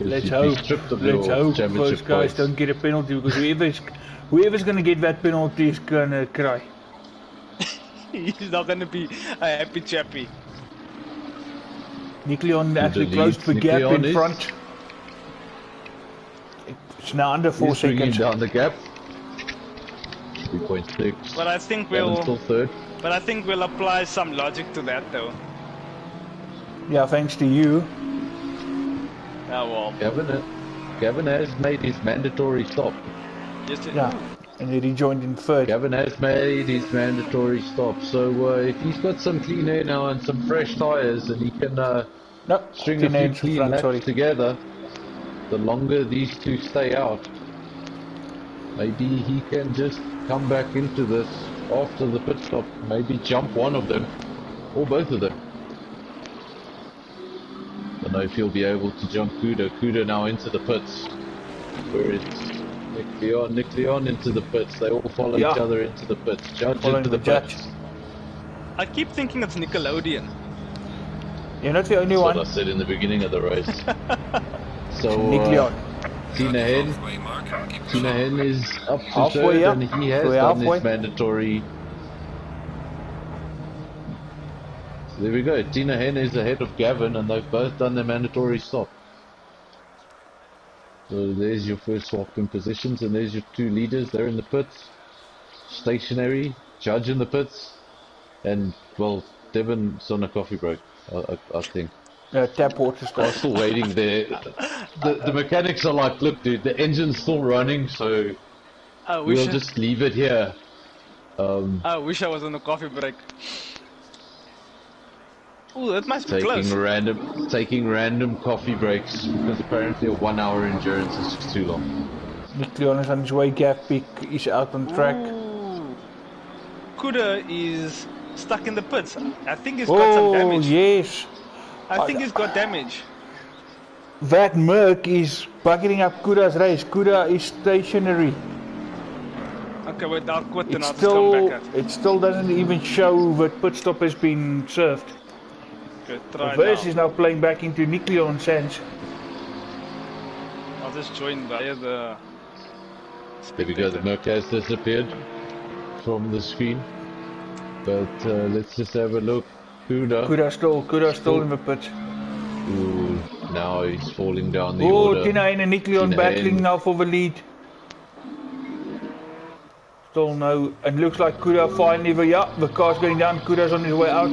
Let's hope those guys don't get a penalty, because whoever's gonna get that penalty is gonna cry. He's not gonna be a happy chappy. Nick Leon actually closed the gap in front. It's now under 4 seconds. Down the gap. 3.6. But I think still third. But I think we'll apply some logic to that, though. Yeah, thanks to you. Oh well. Gavin has made his mandatory stop. Yeah, and he rejoined in third. Gavin has made his mandatory stop, so if he's got some clean air now and some fresh tyres, and he can string a few clean laps together, the longer these two stay out. Maybe he can just come back into this after the pit stop. Maybe jump one of them, or both of them. Don't know if he'll be able to jump Kuda. Kuda now into the pits. Where it's Nick Leon into the pits. They all follow each other into the pits. Judge Following into the Judge. pits. I keep thinking it's Nickelodeon. You're not the only one. That's what I said in the beginning of the race. So Nick Leon. Tina Hen is up to Halfway third, up. and he has We're done halfway. his mandatory. So there we go. Tina Hen is ahead of Gavin, and they've both done their mandatory stop. So there's your first swap in positions, and there's your two leaders. They're in the pits, stationary. Judge in the pits, and well, Devon's on a coffee break, I think. Tap water I'm stuff. still waiting there. The mechanics are like, look, dude, the engine's still running, so we'll just leave it here. I wish I was on a coffee break. Ooh, that must be close. Taking random coffee breaks, because apparently a 1 hour endurance is just too long. Nick Leon is on his way. Gavpick is out on track. Ooh. Kuda is stuck in the pits. I think he's got some damage. Oh, yes. I think he's got damage. That Merc is bugging up Kuda's race. Kuda is stationary. Okay, wait, I'll quit and I'll just come back out. It still doesn't even show that pit stop has been served. Okay, try Verse now. is now playing back into Nick Leon's hands. I'll just join via the... There we go, the Merc has disappeared from the screen. But let's just have a look. Kuda still in the pit. Ooh, now he's falling down the order. Oh, Tina and Nick Leon battling now for the lead. Still no, and looks like Kuda finally, the car's going down. Kuda's on his way out.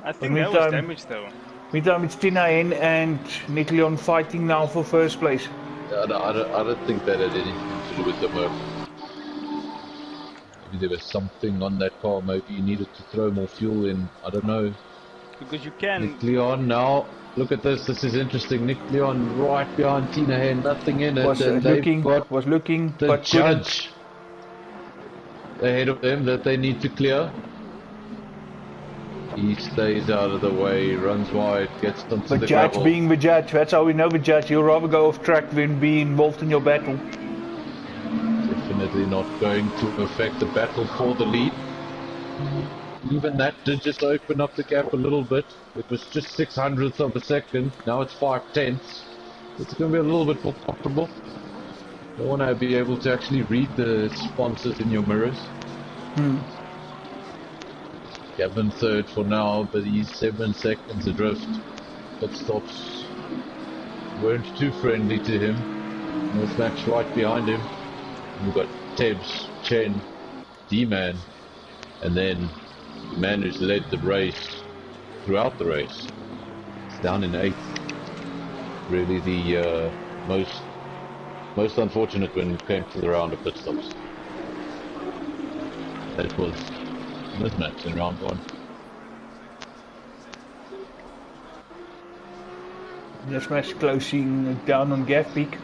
I think that was damage though. Meantime, it's Tina and Nick Leon fighting now for first place. I don't think that had anything to do with the Merc. Maybe there was something on that car. Maybe you needed to throw more fuel in. I don't know. Because you can. Nick Leon now. Look at this. This is interesting. Nick Leon right behind Tina Hen. Nothing in it. Was looking. The but Judge ahead of them that they need to clear. He stays out of the way, runs wide, gets onto the Judge gravel. being the Judge, that's how we know the Judge. He'll rather go off track than be involved in your battle. Definitely not going to affect the battle for the lead. Even that did just open up the gap a little bit. It was just 600ths of a second, now it's 5/10. It's going to be a little bit more comfortable. You want to be able to actually read the sponsors in your mirrors. Gavin third for now, but he's 7 seconds adrift. Pit stops weren't too friendly to him. North Max right behind him. We've got Tebs, Chen, D-Man, and then the man who's led the race throughout the race. It's down in 8th. Really the most unfortunate when it came to the round of pit stops. That was mismatch in round 1. Mismatch closing down on Gav Peak.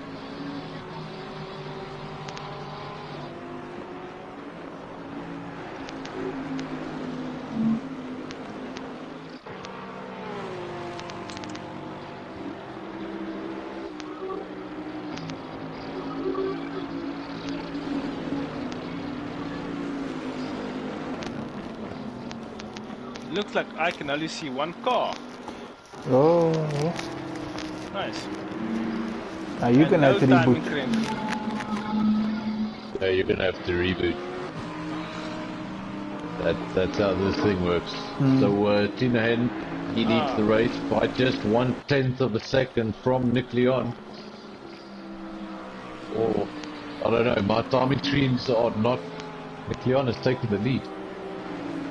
Looks like I can only see one car. Oh. Nice. Now you're going to have to reboot. Yeah, you're going to have to reboot. That's how this thing works. So Tina Hen, he leads the race by just 1/10 of a second from Nick Leon. Or, I don't know, my timing screens are not... Nick Leon has taken the lead.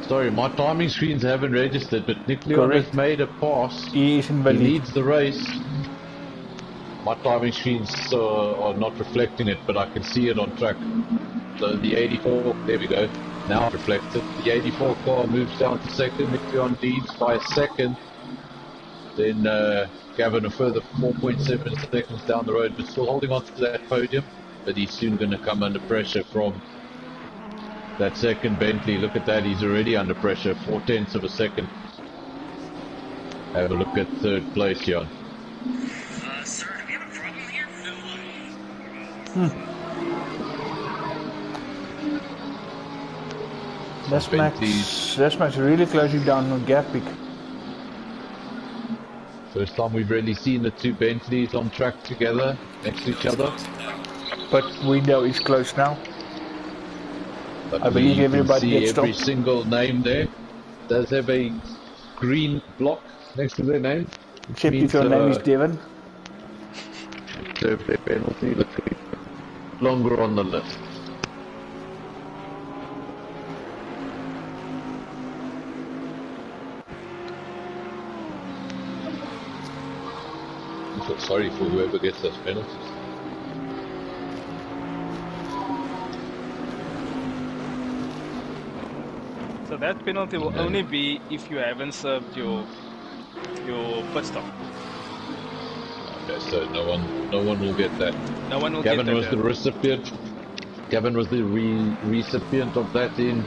Sorry, my timing screens haven't registered, but Nick Leon has made a pass. He is in the lead. Leads the race. My timing screens are not reflecting it, but I can see it on track. So the 84, there we go, now reflected. The 84 car moves down to second. Nick Leon leads by a second. Then Gavin a further 4.7 seconds down the road, but still holding on to that podium. but he's soon going to come under pressure from that second Bentley. Look at that, he's already under pressure, 0.4 of a second. Have a look at third place, Jan. Sir, do we have a problem here? That's Max really closing down on gap pick. First time we've really seen the two Bentleys on track together, next to each other. But we know it's close now. But I believe everybody gets every stopped. single name there does have a green block next to their name. Except if your name is Devon. Serve their penalty, longer on the list. I feel sorry for whoever gets those penalties. So that penalty will only be if you haven't served your pit stop. Okay, so no one will get that. No one will Gavin get that. was the recipient. Gavin was the recipient of that in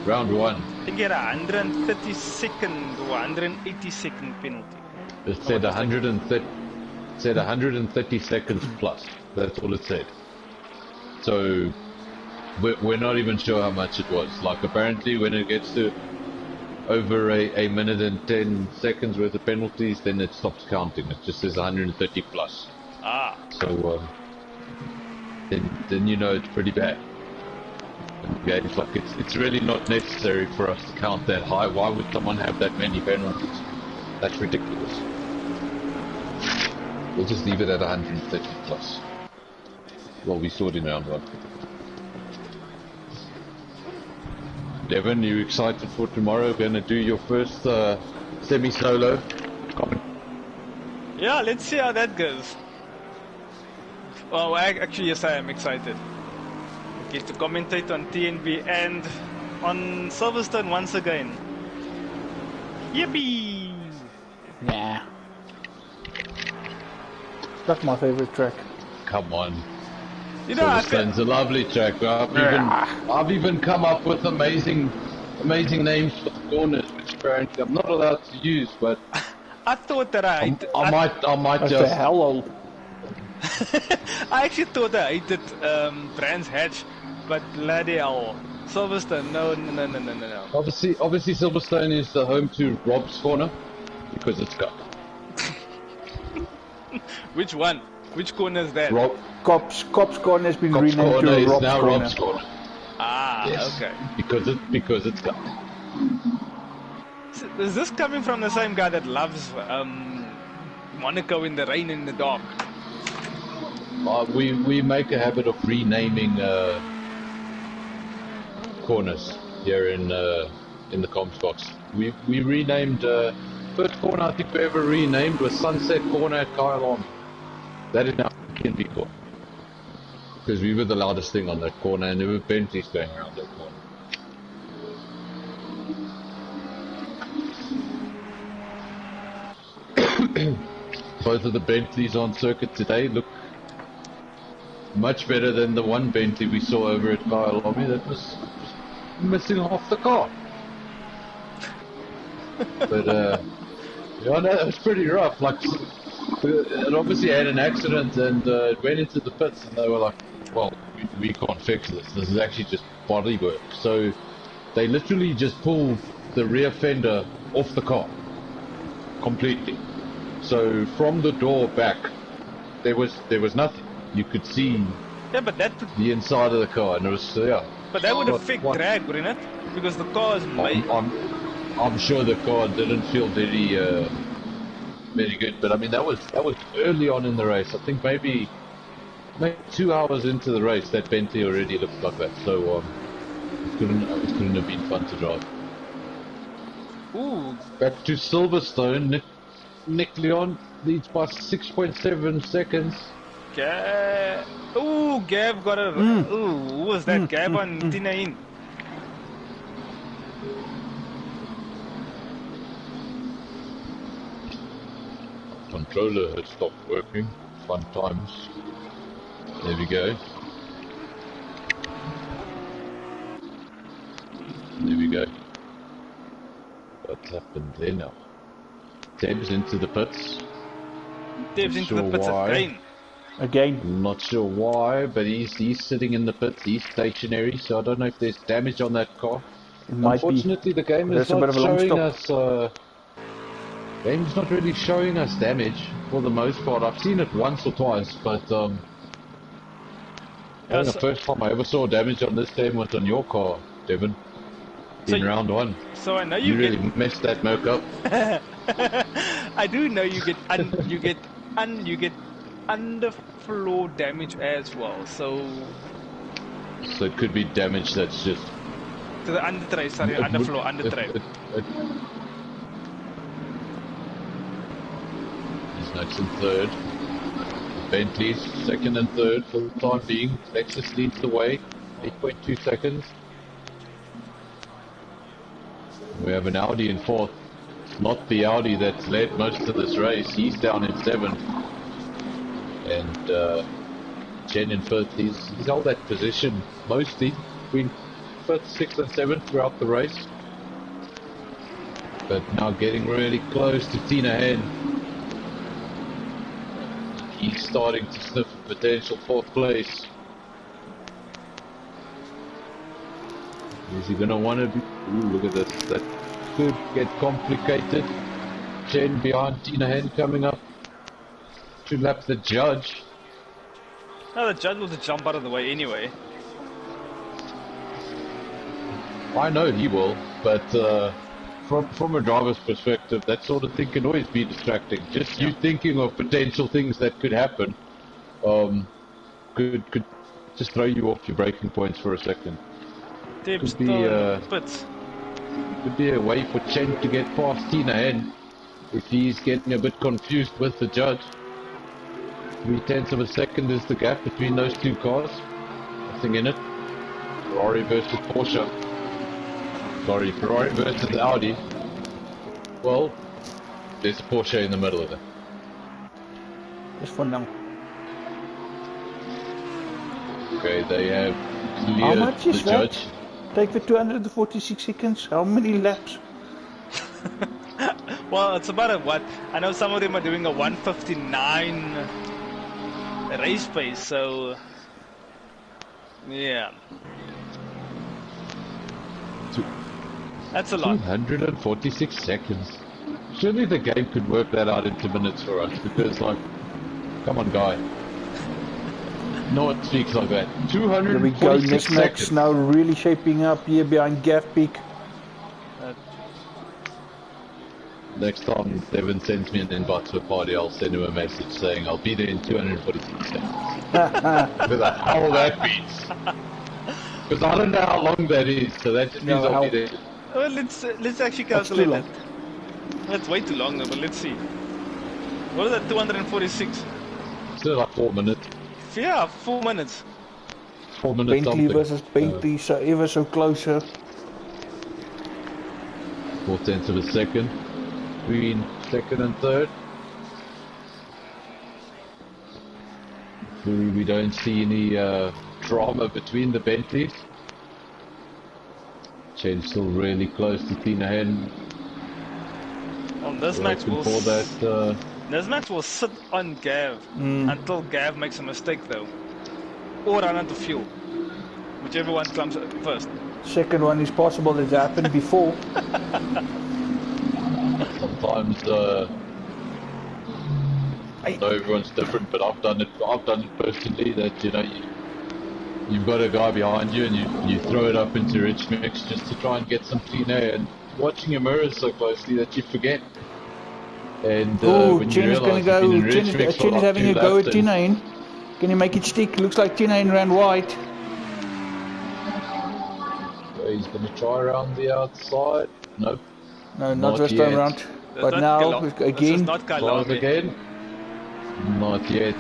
round 1. I think he had a 132nd or 180-second penalty. It said 130 seconds plus. That's all it said. So we're not even sure how much it was. Like apparently when it gets to over a minute and 10 seconds worth of penalties, then it stops counting. It just says 130 plus. Ah. So then you know it's pretty bad. Yeah, it's like it's really not necessary for us to count that high. Why would someone have that many penalties? That's ridiculous. We'll just leave it at 130 plus. Well, we saw it in round 1. Devon, you excited for tomorrow? Gonna do your first semi-solo? Yeah, let's see how that goes. Well, actually, yes, I am excited. I get to commentate on TNB and on Silverstone once again. Yippee! Nah. That's my favorite track. Come on. You know, Silverstone's a lovely track. I've even come up with amazing names for the corners, which apparently I'm not allowed to use, but I thought that I might That's just. the hello. I actually thought I hated Brands Hatch, but bloody hell. Silverstone, no. Obviously Silverstone is the home to Rob's Corner because it's got. Which one? Which corner is that? Cops Corner has been Cops renamed Corner to is Rob's now Corner. Rob's Corner. Ah, Yes. okay. Because it's got. So, is this coming from the same guy that loves Monaco in the rain and in the dark? We make a habit of renaming corners here in the comms box. We renamed first corner I think we ever renamed was Sunset Corner at Kylon. That is now TNB corner because we were the loudest thing on that corner, and there were Bentleys going around that corner. Both of the Bentleys on circuit today look much better than the one Bentley we saw over at Kyle Lobby that was missing half the car. But yeah, no, that was pretty rough. Like, it obviously had an accident and it went into the pits, and they were like, "Well, we can't fix this. This is actually just body work." So they literally just pulled the rear fender off the car completely. So from the door back, there was nothing. You could see but that the inside of the car, and it was But that would affect drag, wouldn't it? Because the car is made. I'm sure the car didn't feel very good, but I mean that was early on in the race. I think maybe 2 hours into the race, that Bentley already looked like that. So it couldn't have been fun to drive. Ooh, Back to Silverstone. Nick Leon leads by 6.7 seconds. Ooh, Gav got a. Ooh, who was that? Gav on Tinain. Controller had stopped working. Fun times. There we go. There we go. What's happened there now? Deb's into the pits. Deb's into the pits again. Again. I'm not sure why, but he's sitting in the pits. He's stationary, so I don't know if there's damage on that car. It might Unfortunately, be. the game is not showing us. Game's not really showing us damage for the most part. I've seen it once or twice, but I think the first time I ever saw damage on this game was on your car, Devin, in round 1. So I know you really messed that Merc up. I do know you get underfloor damage as well. So it could be damage that's just to the undertray. Sorry, underfloor, undertray. He's next in third. Bentley's second and third for the time being. Lexus leads the way, 8.2 seconds. We have an Audi in fourth. Not the Audi that's led most of this race. He's down in seventh. And Jen in fifth. He's held that position mostly between fifth, sixth and seventh throughout the race. But now getting really close to Tina Hen. He's starting to sniff a potential fourth place. Is he going to want to be... Ooh, look at this. That could get complicated. Jen behind Tina Hen coming up to lap the judge. No, the judge will just jump out of the way anyway. I know he will, but from a driver's perspective, that sort of thing can always be distracting. Just you thinking of potential things that could happen could just throw you off your braking points for a second. Could be a way for Chen to get past Tina Hen if he's getting a bit confused with the judge. 0.3 of a second is the gap between those two cars. Nothing in it. Ferrari versus Porsche. Sorry, Ferrari versus Audi. Well, there's a Porsche in the middle of it. Just for now. Okay, they have cleared How much is the judge. That? Take the 246 seconds. How many laps? Well, it's about a what? I know some of them are doing a 159 race pace, so yeah. That's a lot. 246 seconds. Surely the game could work that out into minutes for us, because like, come on guy. No one speaks like that. 246 Here we go, this match seconds. now really shaping up here behind Gav Peak. Next time Devin sends me an invite to a party, I'll send him a message saying I'll be there in 246 seconds. Where the hell that means. Because I don't know how long that is, so that just means I'll be there. Well, let's actually calculate it. That's way too long though, but let's see. What is that, 246? Still like 4 minutes. Yeah, 4 minutes. 4 minutes Bentley something. versus Bentley, so ever so closer. 0.4 of a second between second and third. We don't see any drama between the Bentleys. Chen's still really close to Tina Hen. On this match, this match will sit on Gav until Gav makes a mistake though, or run out of fuel, whichever one comes first. Second one is possible, it's happened before. Sometimes I know everyone's different, but I've done it personally. That you've got a guy behind you and you throw it up into rich mix just to try and get some clean air, and watching your mirrors so closely that you forget. And when Chen you is going realise to go. Chen is having a go at Tina Hen. Can you make it stick? Looks like Tina Hen ran wide. So he's going to try around the outside. Nope. No, not this time around. But now, again. Again. Not yet.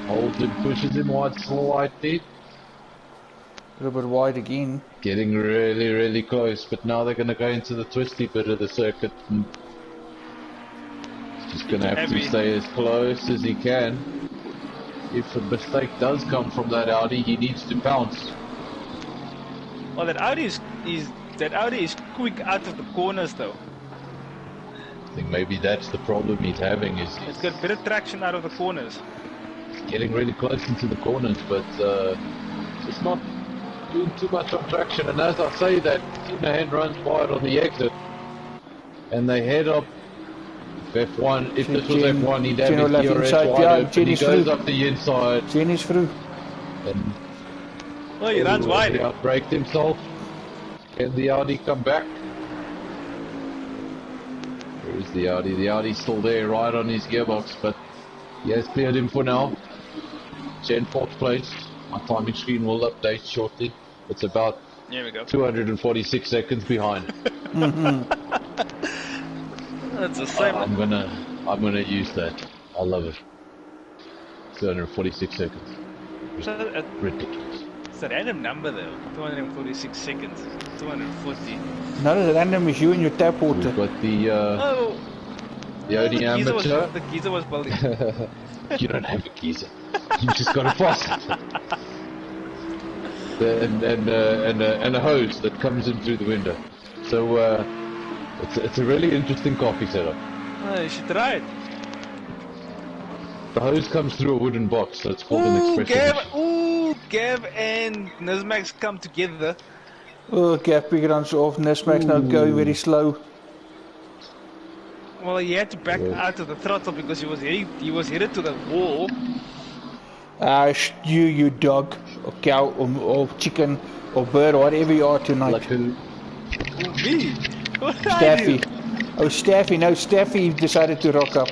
Holden pushes him wide slightly. A little bit wide again. Getting really, really close. But now they're going to go into the twisty bit of the circuit. And he's just going to have to stay as close as he can. If a mistake does come from that Audi, he needs to pounce. Well, that Audi is That Audi is quick out of the corners though. I think maybe that's the problem he's having. Is It's got better traction out of the corners. getting really close into the corners, but it's not doing too much on traction. And as I say that, Kinahan runs wide on the exit, and they head up F1. If this was F1, he'd have his DRS wide open. He goes up the inside. Jenny's through. And Oh, he runs wide. He outbraked himself. Can the Audi come back? Where is the Audi? The Audi's still there, right on his gearbox, but he has cleared him for now. Jen 4th place. My timing screen will update shortly. It's about There we go. 246 seconds behind. That's the same. I'm gonna use that. I love it. 246 seconds. Ridiculous. It's a random number though. 246 seconds. 240. Not as random as you and your tap water. We've got the Oh, Audi amateur. the geezer was building. You don't have a geezer. You just got a faucet. And a hose that comes in through the window. So it's a really interesting coffee setup. Oh, you should try it. The hose comes through a wooden box, so it's called an expression machine. Gav and Nismax come together. Oh, Gav big runs off. Nismax now going very slow. Well, he had to back out of the throttle because he was headed to the wall. You dog, or cow, or chicken, or bird, or whatever you are tonight. Like Me? What did I Staffy. do? Oh, Staffy. No, Staffy decided to rock up.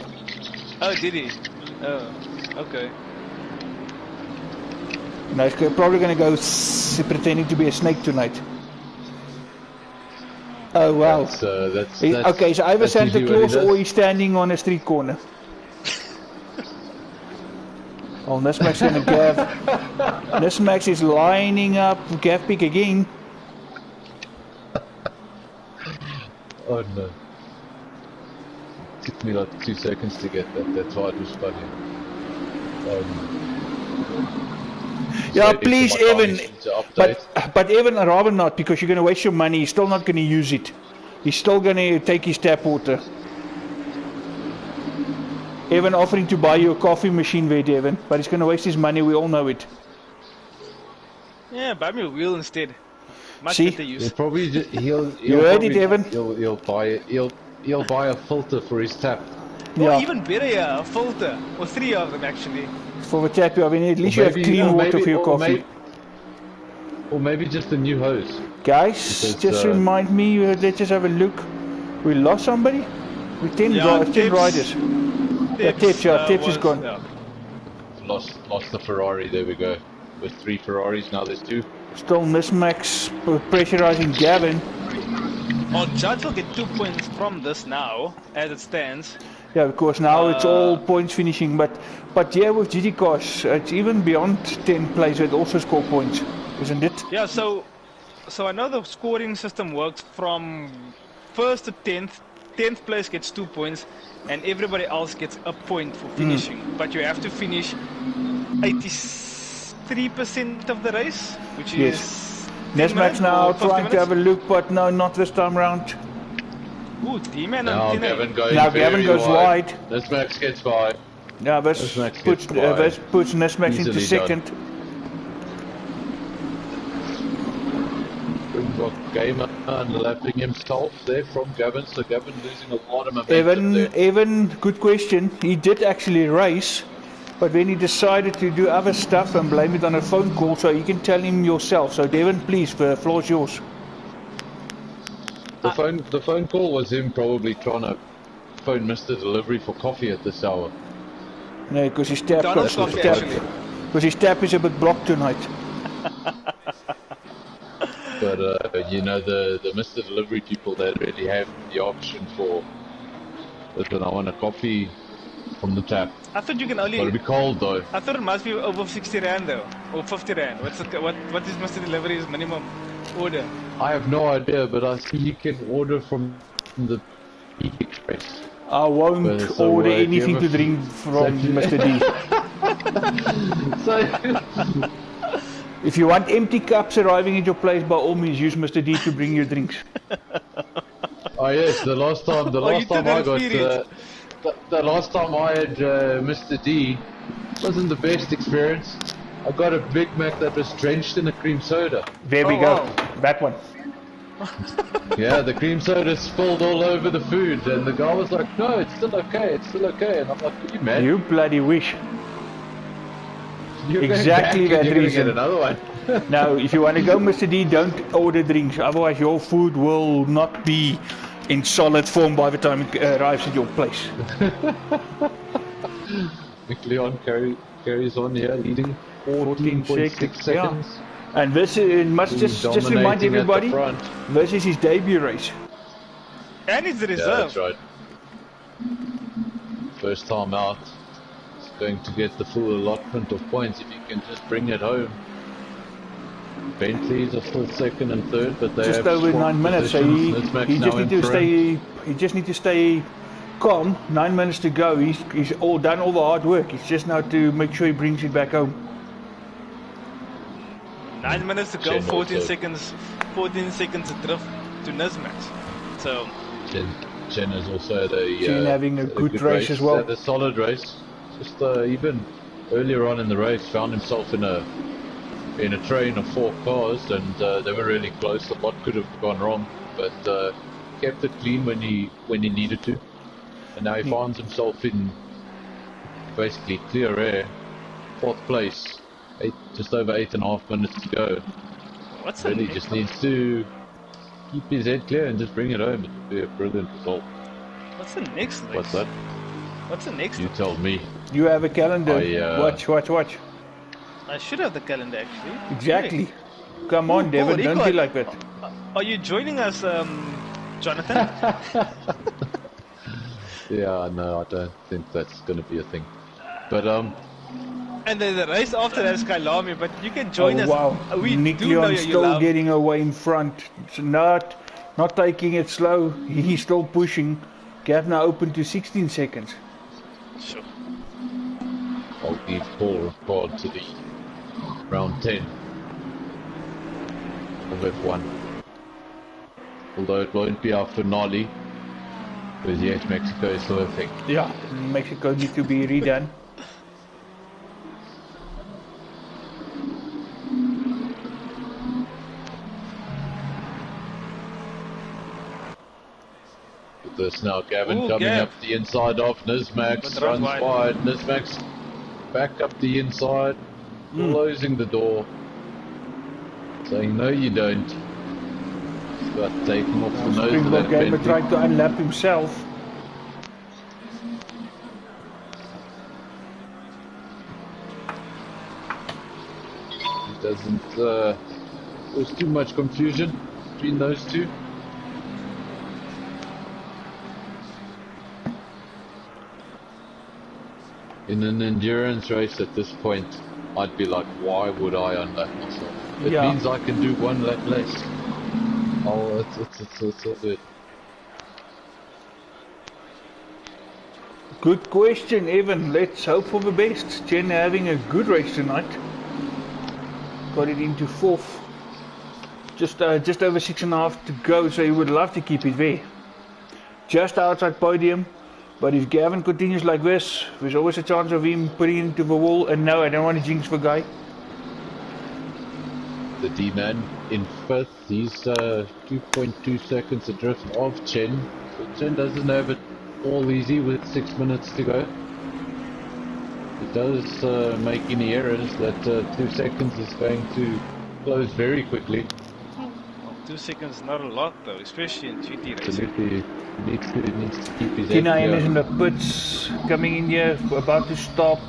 Oh, did he? Oh, okay. No, he's probably going to go pretending to be a snake tonight. Oh, wow. That's Okay, so either that's Santa usually what he Claus or does. he's standing on a street corner. Oh, Nismax and Gav. Nismax is lining up Gav Peak again. Oh no. Took me like 2 seconds to get that. That's why it was funny. Yeah, Waiting please, for my Evan. timing to update. But Evan, I'd rather not, because you're going to waste your money. He's still not going to use it. He's still going to take his tap water. Evan offering to buy you a coffee machine there, Evan, but he's going to waste his money. We all know it. Yeah, buy me a wheel instead. Much See? better use. He'll probably he'll You heard probably, it, Evan? He'll buy a filter for his tap. Or Yeah, even better, yeah, a filter. Or 3 of them actually. for the tap, I mean, at least you have clean water for your coffee. Or maybe just a new hose. Guys, Because, just remind me, let's just have a look. We lost somebody? We 10 riders. Yeah, Tips is gone. Yeah. Lost the Ferrari. There we go. With 3 Ferraris now. There's 2. Still Nismax pressurizing Gavin. Well, Judge will get 2 points from this now, as it stands. Yeah, because now it's all points finishing, but yeah, with GT cars, it's even beyond 10 plays, it also score points, isn't it? Yeah, so I know the scoring system works from 1st to 10th. 10th place gets 2 points, and everybody else gets a point for finishing. But you have to finish 83% of the race, which is... Nesmax now trying to have a look, but no, not this time round. Ooh, D-Man Now on Gavin 10. goes Now very Gavin goes wide. Nesmax gets by. Yeah, this Nesmax puts gets by. Nesmax into Easily second. Got Gamer unlapping himself there from Gavin, so Gavin losing a lot of momentum there. Evan, good question. He did actually race, but then he decided to do other stuff and blame it on a phone call, so you can tell him yourself. So Devin, please, the floor is yours. The phone call was him probably trying to phone Mr. Delivery for coffee at this hour. No, because his tap Donald's coffee, actually. because his tap is a bit blocked tonight. But you know, the Mr. Delivery people, they really have the option for, listen, I want a coffee from the tap. I thought you can only... It'll be cold though. I thought it must be over 60 Rand though, or 50 Rand. What is Mr. Delivery's minimum order? I have no idea, but I see you can order from the Express. I won't So, order if you anything ever to drink from Mr. D. If you want empty cups arriving at your place, by all means use Mr. D to bring your drinks. Oh yes, the last time I got the last time I had Mr. D wasn't the best experience. I got a Big Mac that was drenched in a cream soda. There we go. Wow. That one. Yeah, the cream soda spilled all over the food, and the guy was like, "No, it's still okay, it's still okay." And I'm like, "Are you mad? You bloody wish." You're exactly that reason. Get another one. Now, if you want to go, Mr. D, don't order drinks. Otherwise, your food will not be in solid form by the time it arrives at your place. Leon carries on here, leading 14.6 seconds. Yeah. And this must just remind everybody, this is his debut race. And it's the reserve. Yeah, that's right. First time out. Going to get the full allotment of points if you can just bring it home. Bentley's are still second and third, but they just have over 9 minutes. So he just need to stay calm. 9 minutes to go. He's all done all the hard work. It's just now to make sure he brings it back home. 9 minutes to go. 14 seconds drift to Nismax. So Chen has also had having a good race as well. A solid race. Just even earlier on in the race, found himself in a train of 4 cars, and they were really close. A lot could have gone wrong, but kept it clean when he needed to. And now he finds himself in basically clear air, 4th place, just over 8.5 minutes to go. What's really just needs to keep his head clear and just bring it home. It would be a brilliant result. What's the next race? What's that? What's the next? You tell me. You have a calendar. Watch. I should have the calendar actually. Exactly. Hey. Come on, Devin, don't be like that. Are you joining us, Jonathan? Yeah, no, I don't think that's going to be a thing. But and then the race after that is Kailami, but you can join us. Wow, We Nick do know Leon's still getting away in front. It's not taking it slow. He's still pushing. Gap now open to 16 seconds. Sure. I'll leave Paul record to the round 10 of F1. Although it won't be our finale, because yet Mexico is still a thing. Yeah, Mexico needs to be redone. This now, Gavin coming up the inside of Nismax, runs wide. Nismax back up the inside, closing the door, saying no you don't. But taking off the nose of that Gamer trying to unlap himself. It doesn't there's too much confusion between those two. In an endurance race at this point, I'd be like, why would I unlap myself? It means I can do 1 lap less. Oh, it's it. Good question, Evan. Let's hope for the best. Chen having a good race tonight. Got it into 4th. Just over 6.5 to go, so he would love to keep it there. Just outside podium. But if Gavin continues like this, there's always a chance of him putting it into the wall. And no, I don't want to jinx the guy. The D-man in 5th. He's 2.2 seconds adrift of Chen. So Chen doesn't have it all easy with 6 minutes to go. He does make any errors. That 2 seconds is going to close very quickly. 2 seconds not a lot though, especially in GT racing. Absolutely. Needs to keep his Tina is in the pits, coming in here, about to stop.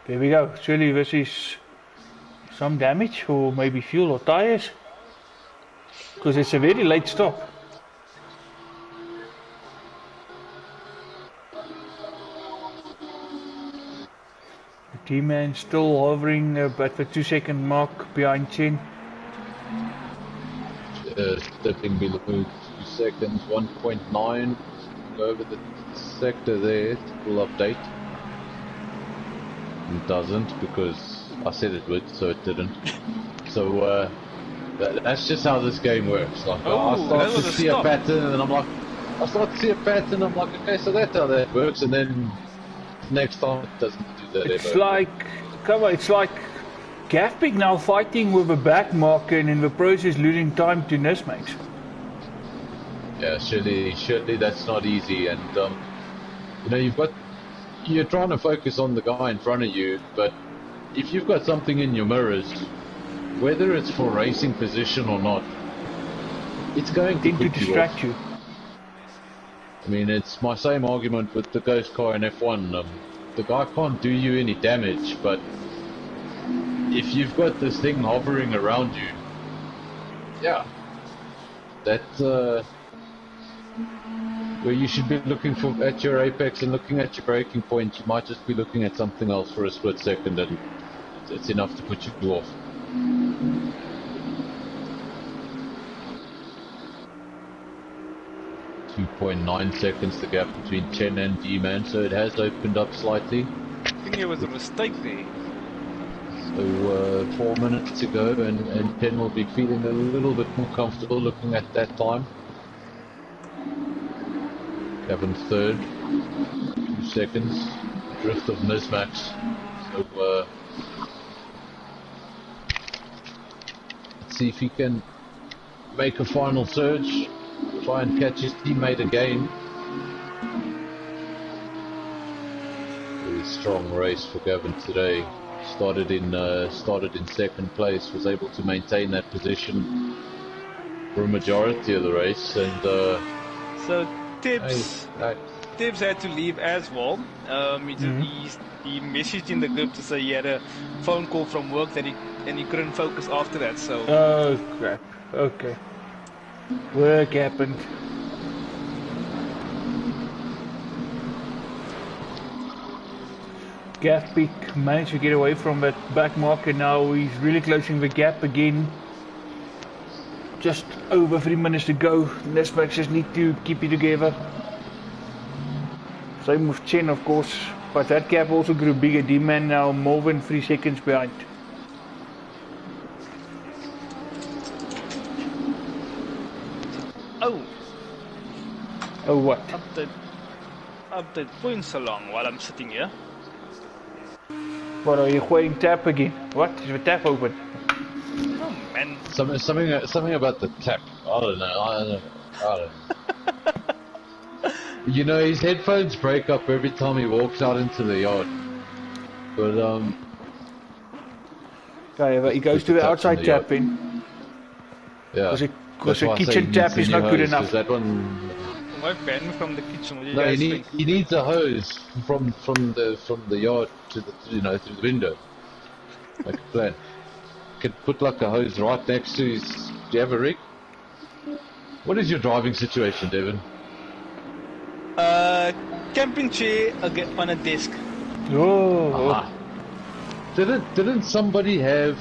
There we go. Surely this is some damage, or maybe fuel or tires, because it's a very late stop. The T-man still hovering at the 2 second mark behind Chen. Stepping below 2 seconds, 1.9. Go over the sector there, full update. It doesn't, because I said it would, so it didn't. So that's just how this game works. Like I start to see a pattern, and I'm like, okay, so that's how that works, and then next time it doesn't do that. It's like, come on, it's like Gafpik now fighting with a back marker and in the process losing time to Nismax. Yeah, surely that's not easy, and you know, you're trying to focus on the guy in front of you, but if you've got something in your mirrors, whether it's for racing position or not, it's going to distract you. I mean, it's my same argument with the ghost car in F1. The guy can't do you any damage, but if you've got this thing hovering around you, yeah, that's where you should be looking for at your apex and looking at your braking point. You might just be looking at something else for a split second, and it's enough to put you off. 2.9 seconds the gap between Chen and D-Man, so it has opened up slightly. I think there was a mistake there. So 4 minutes to go, and Chen will be feeling a little bit more comfortable looking at that time. Gavin third, 2 seconds, drift of Nismax. So let's see if he can make a final surge, try and catch his teammate again. Very strong race for Gavin today. Started in second place, was able to maintain that position for a majority of the race, and so Tibbs had to leave as well. He messaged in the group to say he had a phone call from work that he couldn't focus after that. So oh crap. Okay. Work happened. Gafpik managed to get away from that back marker. Now he's really closing the gap again. Just over 3 minutes to go. Nismax just need to keep it together. Same with Chen, of course, but that gap also grew bigger. D-Man now more than 3 seconds behind. Oh what? Update points along while I'm sitting here. What, are you playing tap again? What? Is the tap open? Oh man. Something about the tap. I don't know. You know, his headphones break up every time he walks out into the yard. But okay, but he goes to the outside tap in. Yeah. Because the kitchen tap is not good enough. That one. My fan from the kitchen. What do you No, guys he needs a hose from the yard to the through the window. Like a plan. Could put like a hose right next to his. Do you have a rig? What is your driving situation, Devin? Camping chair on a desk. Oh. Didn't somebody have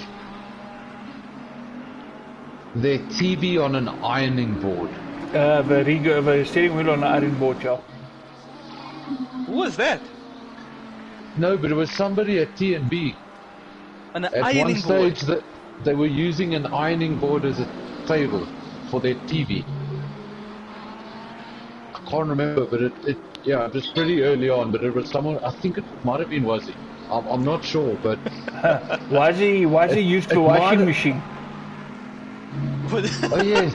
their TV on an ironing board? The steering wheel on an iron board, yeah. Who was that? No, but it was somebody at T&B. An at ironing one board? stage that they were using an ironing board as a table for their TV. I can't remember, but it was pretty early on, but it was someone, I think it might have been Wazzy. I'm not sure, but... Wazzy used the washing machine. Oh yes.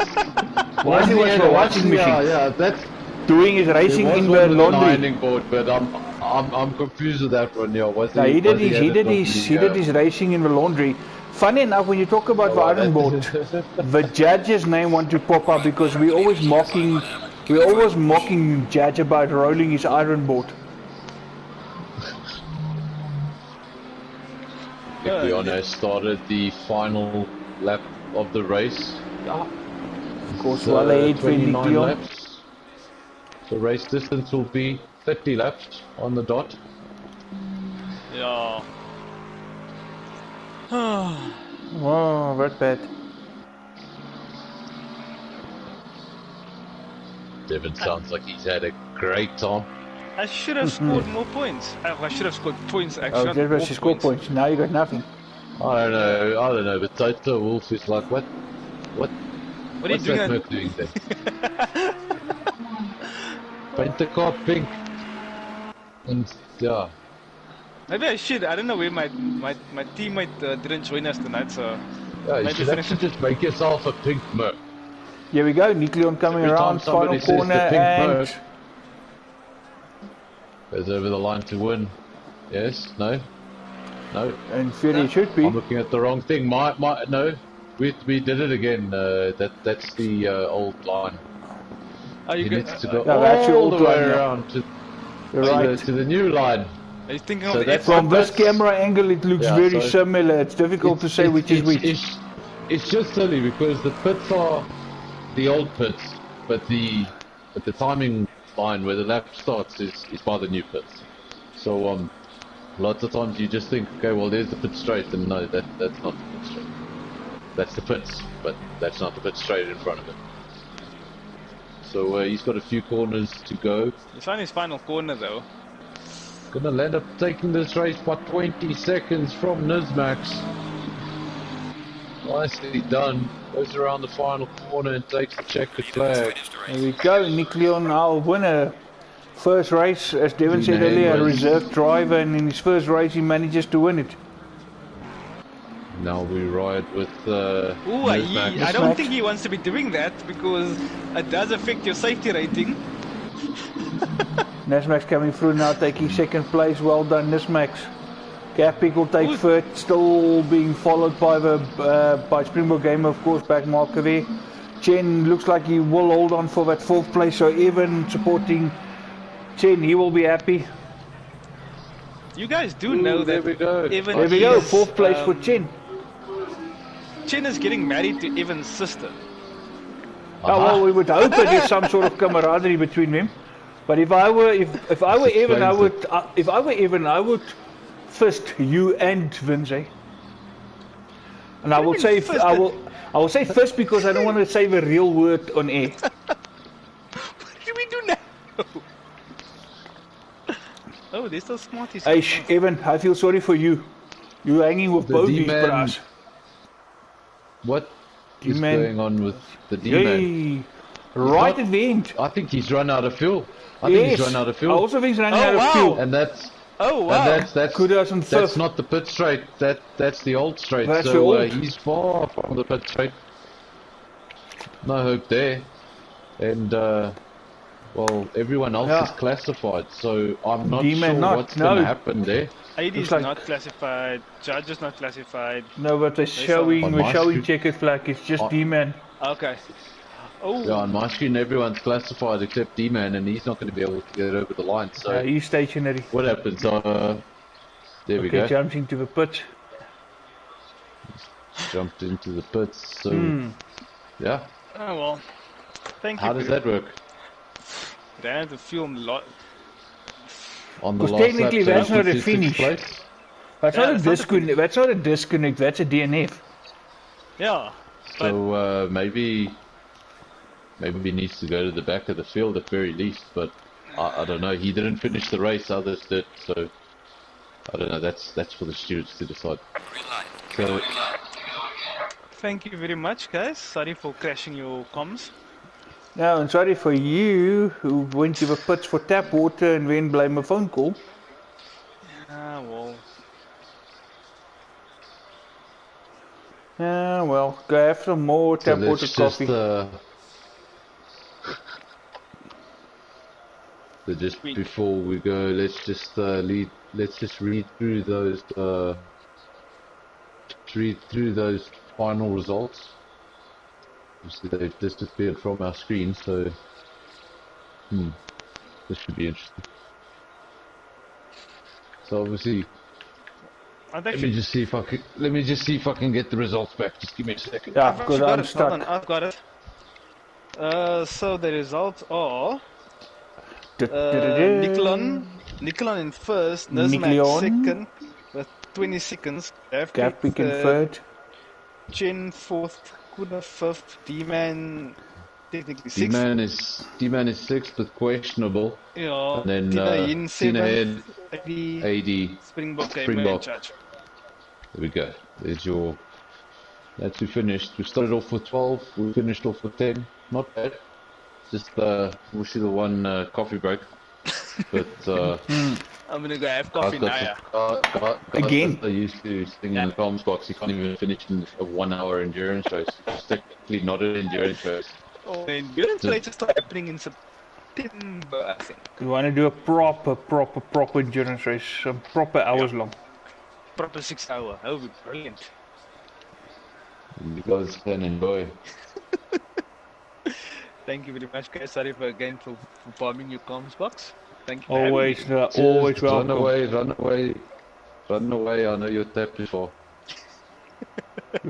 Wazzy was the washing machine. Yeah, that's... Doing his racing in the laundry. An ironing board, but I'm confused with that one. Yeah, no, he did his racing in the laundry. Funny enough, when you talk about the iron board, the judge's name wanted to pop up because we're always mocking Judge about rolling his iron board. Leon has started the final lap of the race. Of course, well ahead 29 laps. The race distance will be 30 laps on the dot. Yeah. Wow, that bad. Devin sounds like he's had a great time. I should have scored more points. I should have scored points actually. Oh, that was scored points. Now you got nothing. I don't know, but Toto Wolf is like, what What are you doing? What's that Merc doing there? Paint the car pink. And, yeah. Maybe I should. I don't know where my teammate didn't join us tonight, so... Yeah, you should actually just make yourself a pink Merc. Here we go, Nikleon coming Every around, time somebody final corner, says the pink and... Merc, goes over the line to win. Yes? No? No? In theory it should be. I'm looking at the wrong thing. No. We did it again. That's the old line. Oh, you He needs to go that's your all old the way line, yeah. around to the new line. Are you thinking So of the that's F1? From this camera angle it looks very so similar, it's difficult to say which is which. It's just silly because the pits are the old pits, but the timing line where the lap starts is by the new pits. So lots of times you just think, okay, well there's the pit straight, and no, that's not the pit straight. That's the pits, but that's not the pit straight in front of it. So he's got a few corners to go. It's on his final corner though. Gonna end up taking this race by 20 seconds from Nizmax. Nicely done. Goes around the final corner and takes the checkered flag. There we go, Nikleon, our winner. First race, as Devin said earlier, a reserve driver, and in his first race he manages to win it. Now we ride with Ooh, I don't think he wants to be doing that because it does affect your safety rating. Nismax coming through now, taking second place. Well done, Nismax. Gapik will take third, still being followed by by Springbok Gamer, of course, back marker there. Chen looks like he will hold on for that fourth place, so even supporting Chen, he will be happy. You guys do know that. There we go. Evan There we go, fourth place for Chen. Chen is getting married to Evan's sister. Oh, well, we would hope that there's some sort of camaraderie between them. But if I were Evan, I would fist you and Vince. And I will say I will say fist because I don't want to say the real word on air. What do we do now? Oh, they're still smarties. Hey, Evan, I feel sorry for you. You're hanging with both these D-man. bras. What is D-man. going on with the D-man? Yay. Right at the end. I think he's run out of fuel. I Yes. think he's run out of fuel. I also think he's running Oh, out of wow. fuel. And that's wow. Kudos and that's fifth. not the pit straight. That's the old straight. That's the So old. he's far from the pit straight. No hope there. And well, everyone else is classified. So I'm not D-man sure not, what's no. going to happen there. AD is like- not classified. Judge is not classified. No, but we're On showing my screen- checkered flag. It's just D-man. Okay. Oh, Yeah, on my screen everyone's classified except D-man, and he's not going to be able to get over the line. So He's stationary. what happens? There we Okay, go. jumps into the pit. Jumped into the pits. So yeah, oh well. Thank you. how does that work? They had to film a lot. On the Because last technically lap, that's so not a sixth finish. place? That's Yeah, not a that's not a disconnect. That's not a disconnect. That's a DNF. Yeah. So maybe he needs to go to the back of the field at very least. But I don't know. He didn't finish the race. Others did. So I don't know. That's for the stewards to decide. So Thank you very much, guys. Sorry for crashing your comms. No, and sorry for you who went to the pits for tap water and then blame a phone call. Ah, well. Yeah, well, go have some more tap water let's coffee. So just before we go, let's just read through those final results. Obviously they've disappeared from our screen, so this should be interesting. So obviously, let me just see if I can get the results back. Just give me a second. Yeah, I've because actually got I'm it. Hold on, stuck. I've got it. So the results are Nicolon in first, Nizmax Nikleon. second with 20 seconds. Gapik in third. Chen fourth, Kuna fifth, D-Man technically sixth. D-man is sixth, but questionable. Yeah, And then Tina Yin Tina seventh, Head, AD, AD, Springbok Gamer Springbok. in charge. There we go. There's your. That's we finished. We started off with 12. We finished off with 10. Not bad. Just we'll see the one coffee break. But I'm gonna go have coffee now. Again. I used to sing in the comms box. You can't even finish in a 1 hour endurance race. It's technically not an endurance race. Oh, the endurance races start happening in September, I think. We want to do a proper endurance race, some proper hours long. Proper 6 hour. That would be brilliant. You guys can enjoy. Thank you very much, guys. Sorry for bombing your comms box. Thank you. Always welcome. Run away. I know your tap is for.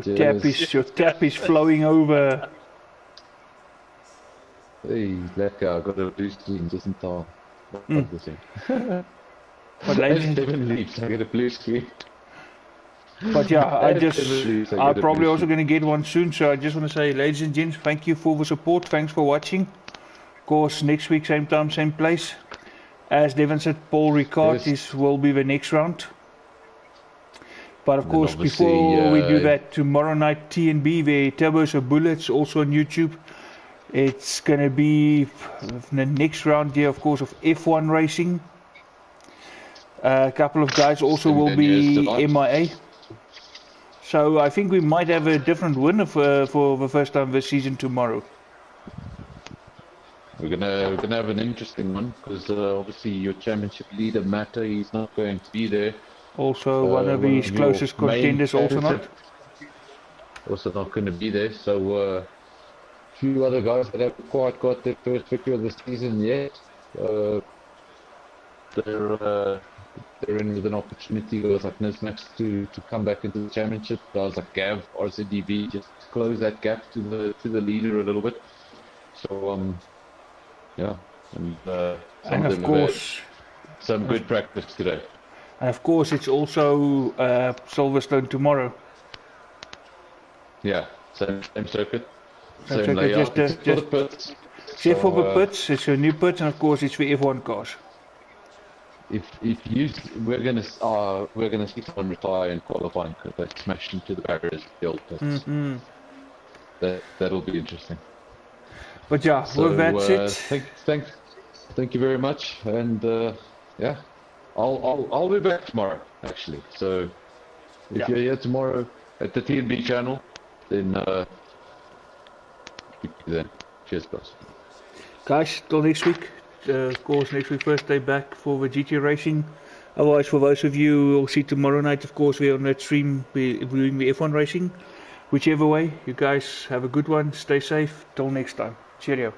Your tap is flowing over. Hey, lekker. I got a blue screen just in time. But ladies, 7 leaves. I get a blue screen. But yeah, I'm probably also going to get one soon. So I just want to say, ladies and gents, thank you for the support. Thanks for watching. Of course, next week, same time, same place. As Devon said, Paul Ricard will be the next round. But of course, before we do that, tomorrow night TNB, the Turbos of Bullets, also on YouTube. It's going to be the next round here, of course, of F1 racing. A couple of guys also will be MIA. So I think we might have a different winner for the first time this season tomorrow. We're gonna have an interesting one because obviously your championship leader Matter, he's not going to be there. Also one of his closest contenders also not. Also not going to be there. So few other guys that haven't quite got their first victory of the season yet. They're in with an opportunity, guys like Nismax to come back into the championship. Guys like Gav, RCDB, just close that gap to the leader a little bit. So yeah, and of course some good practice today. And of course it's also Silverstone tomorrow. Yeah, same circuit, same layout. Except for the pits, it's a new pit, and of course it's for F1 cars. We're gonna see someone retire in qualifying because they smashed into the barriers of the old pits. That'll be interesting. But yeah, so, that's it. Thank you very much, and yeah, I'll be back tomorrow actually. So if you're here tomorrow at the TNB channel, then cheers, guys. Guys, till next week. Of course, next week, first day back for the GT racing. Otherwise, for those of you who will see tomorrow night, of course, we're on that stream, we're doing the F1 racing. Whichever way, you guys have a good one, stay safe, till next time. Cheerio.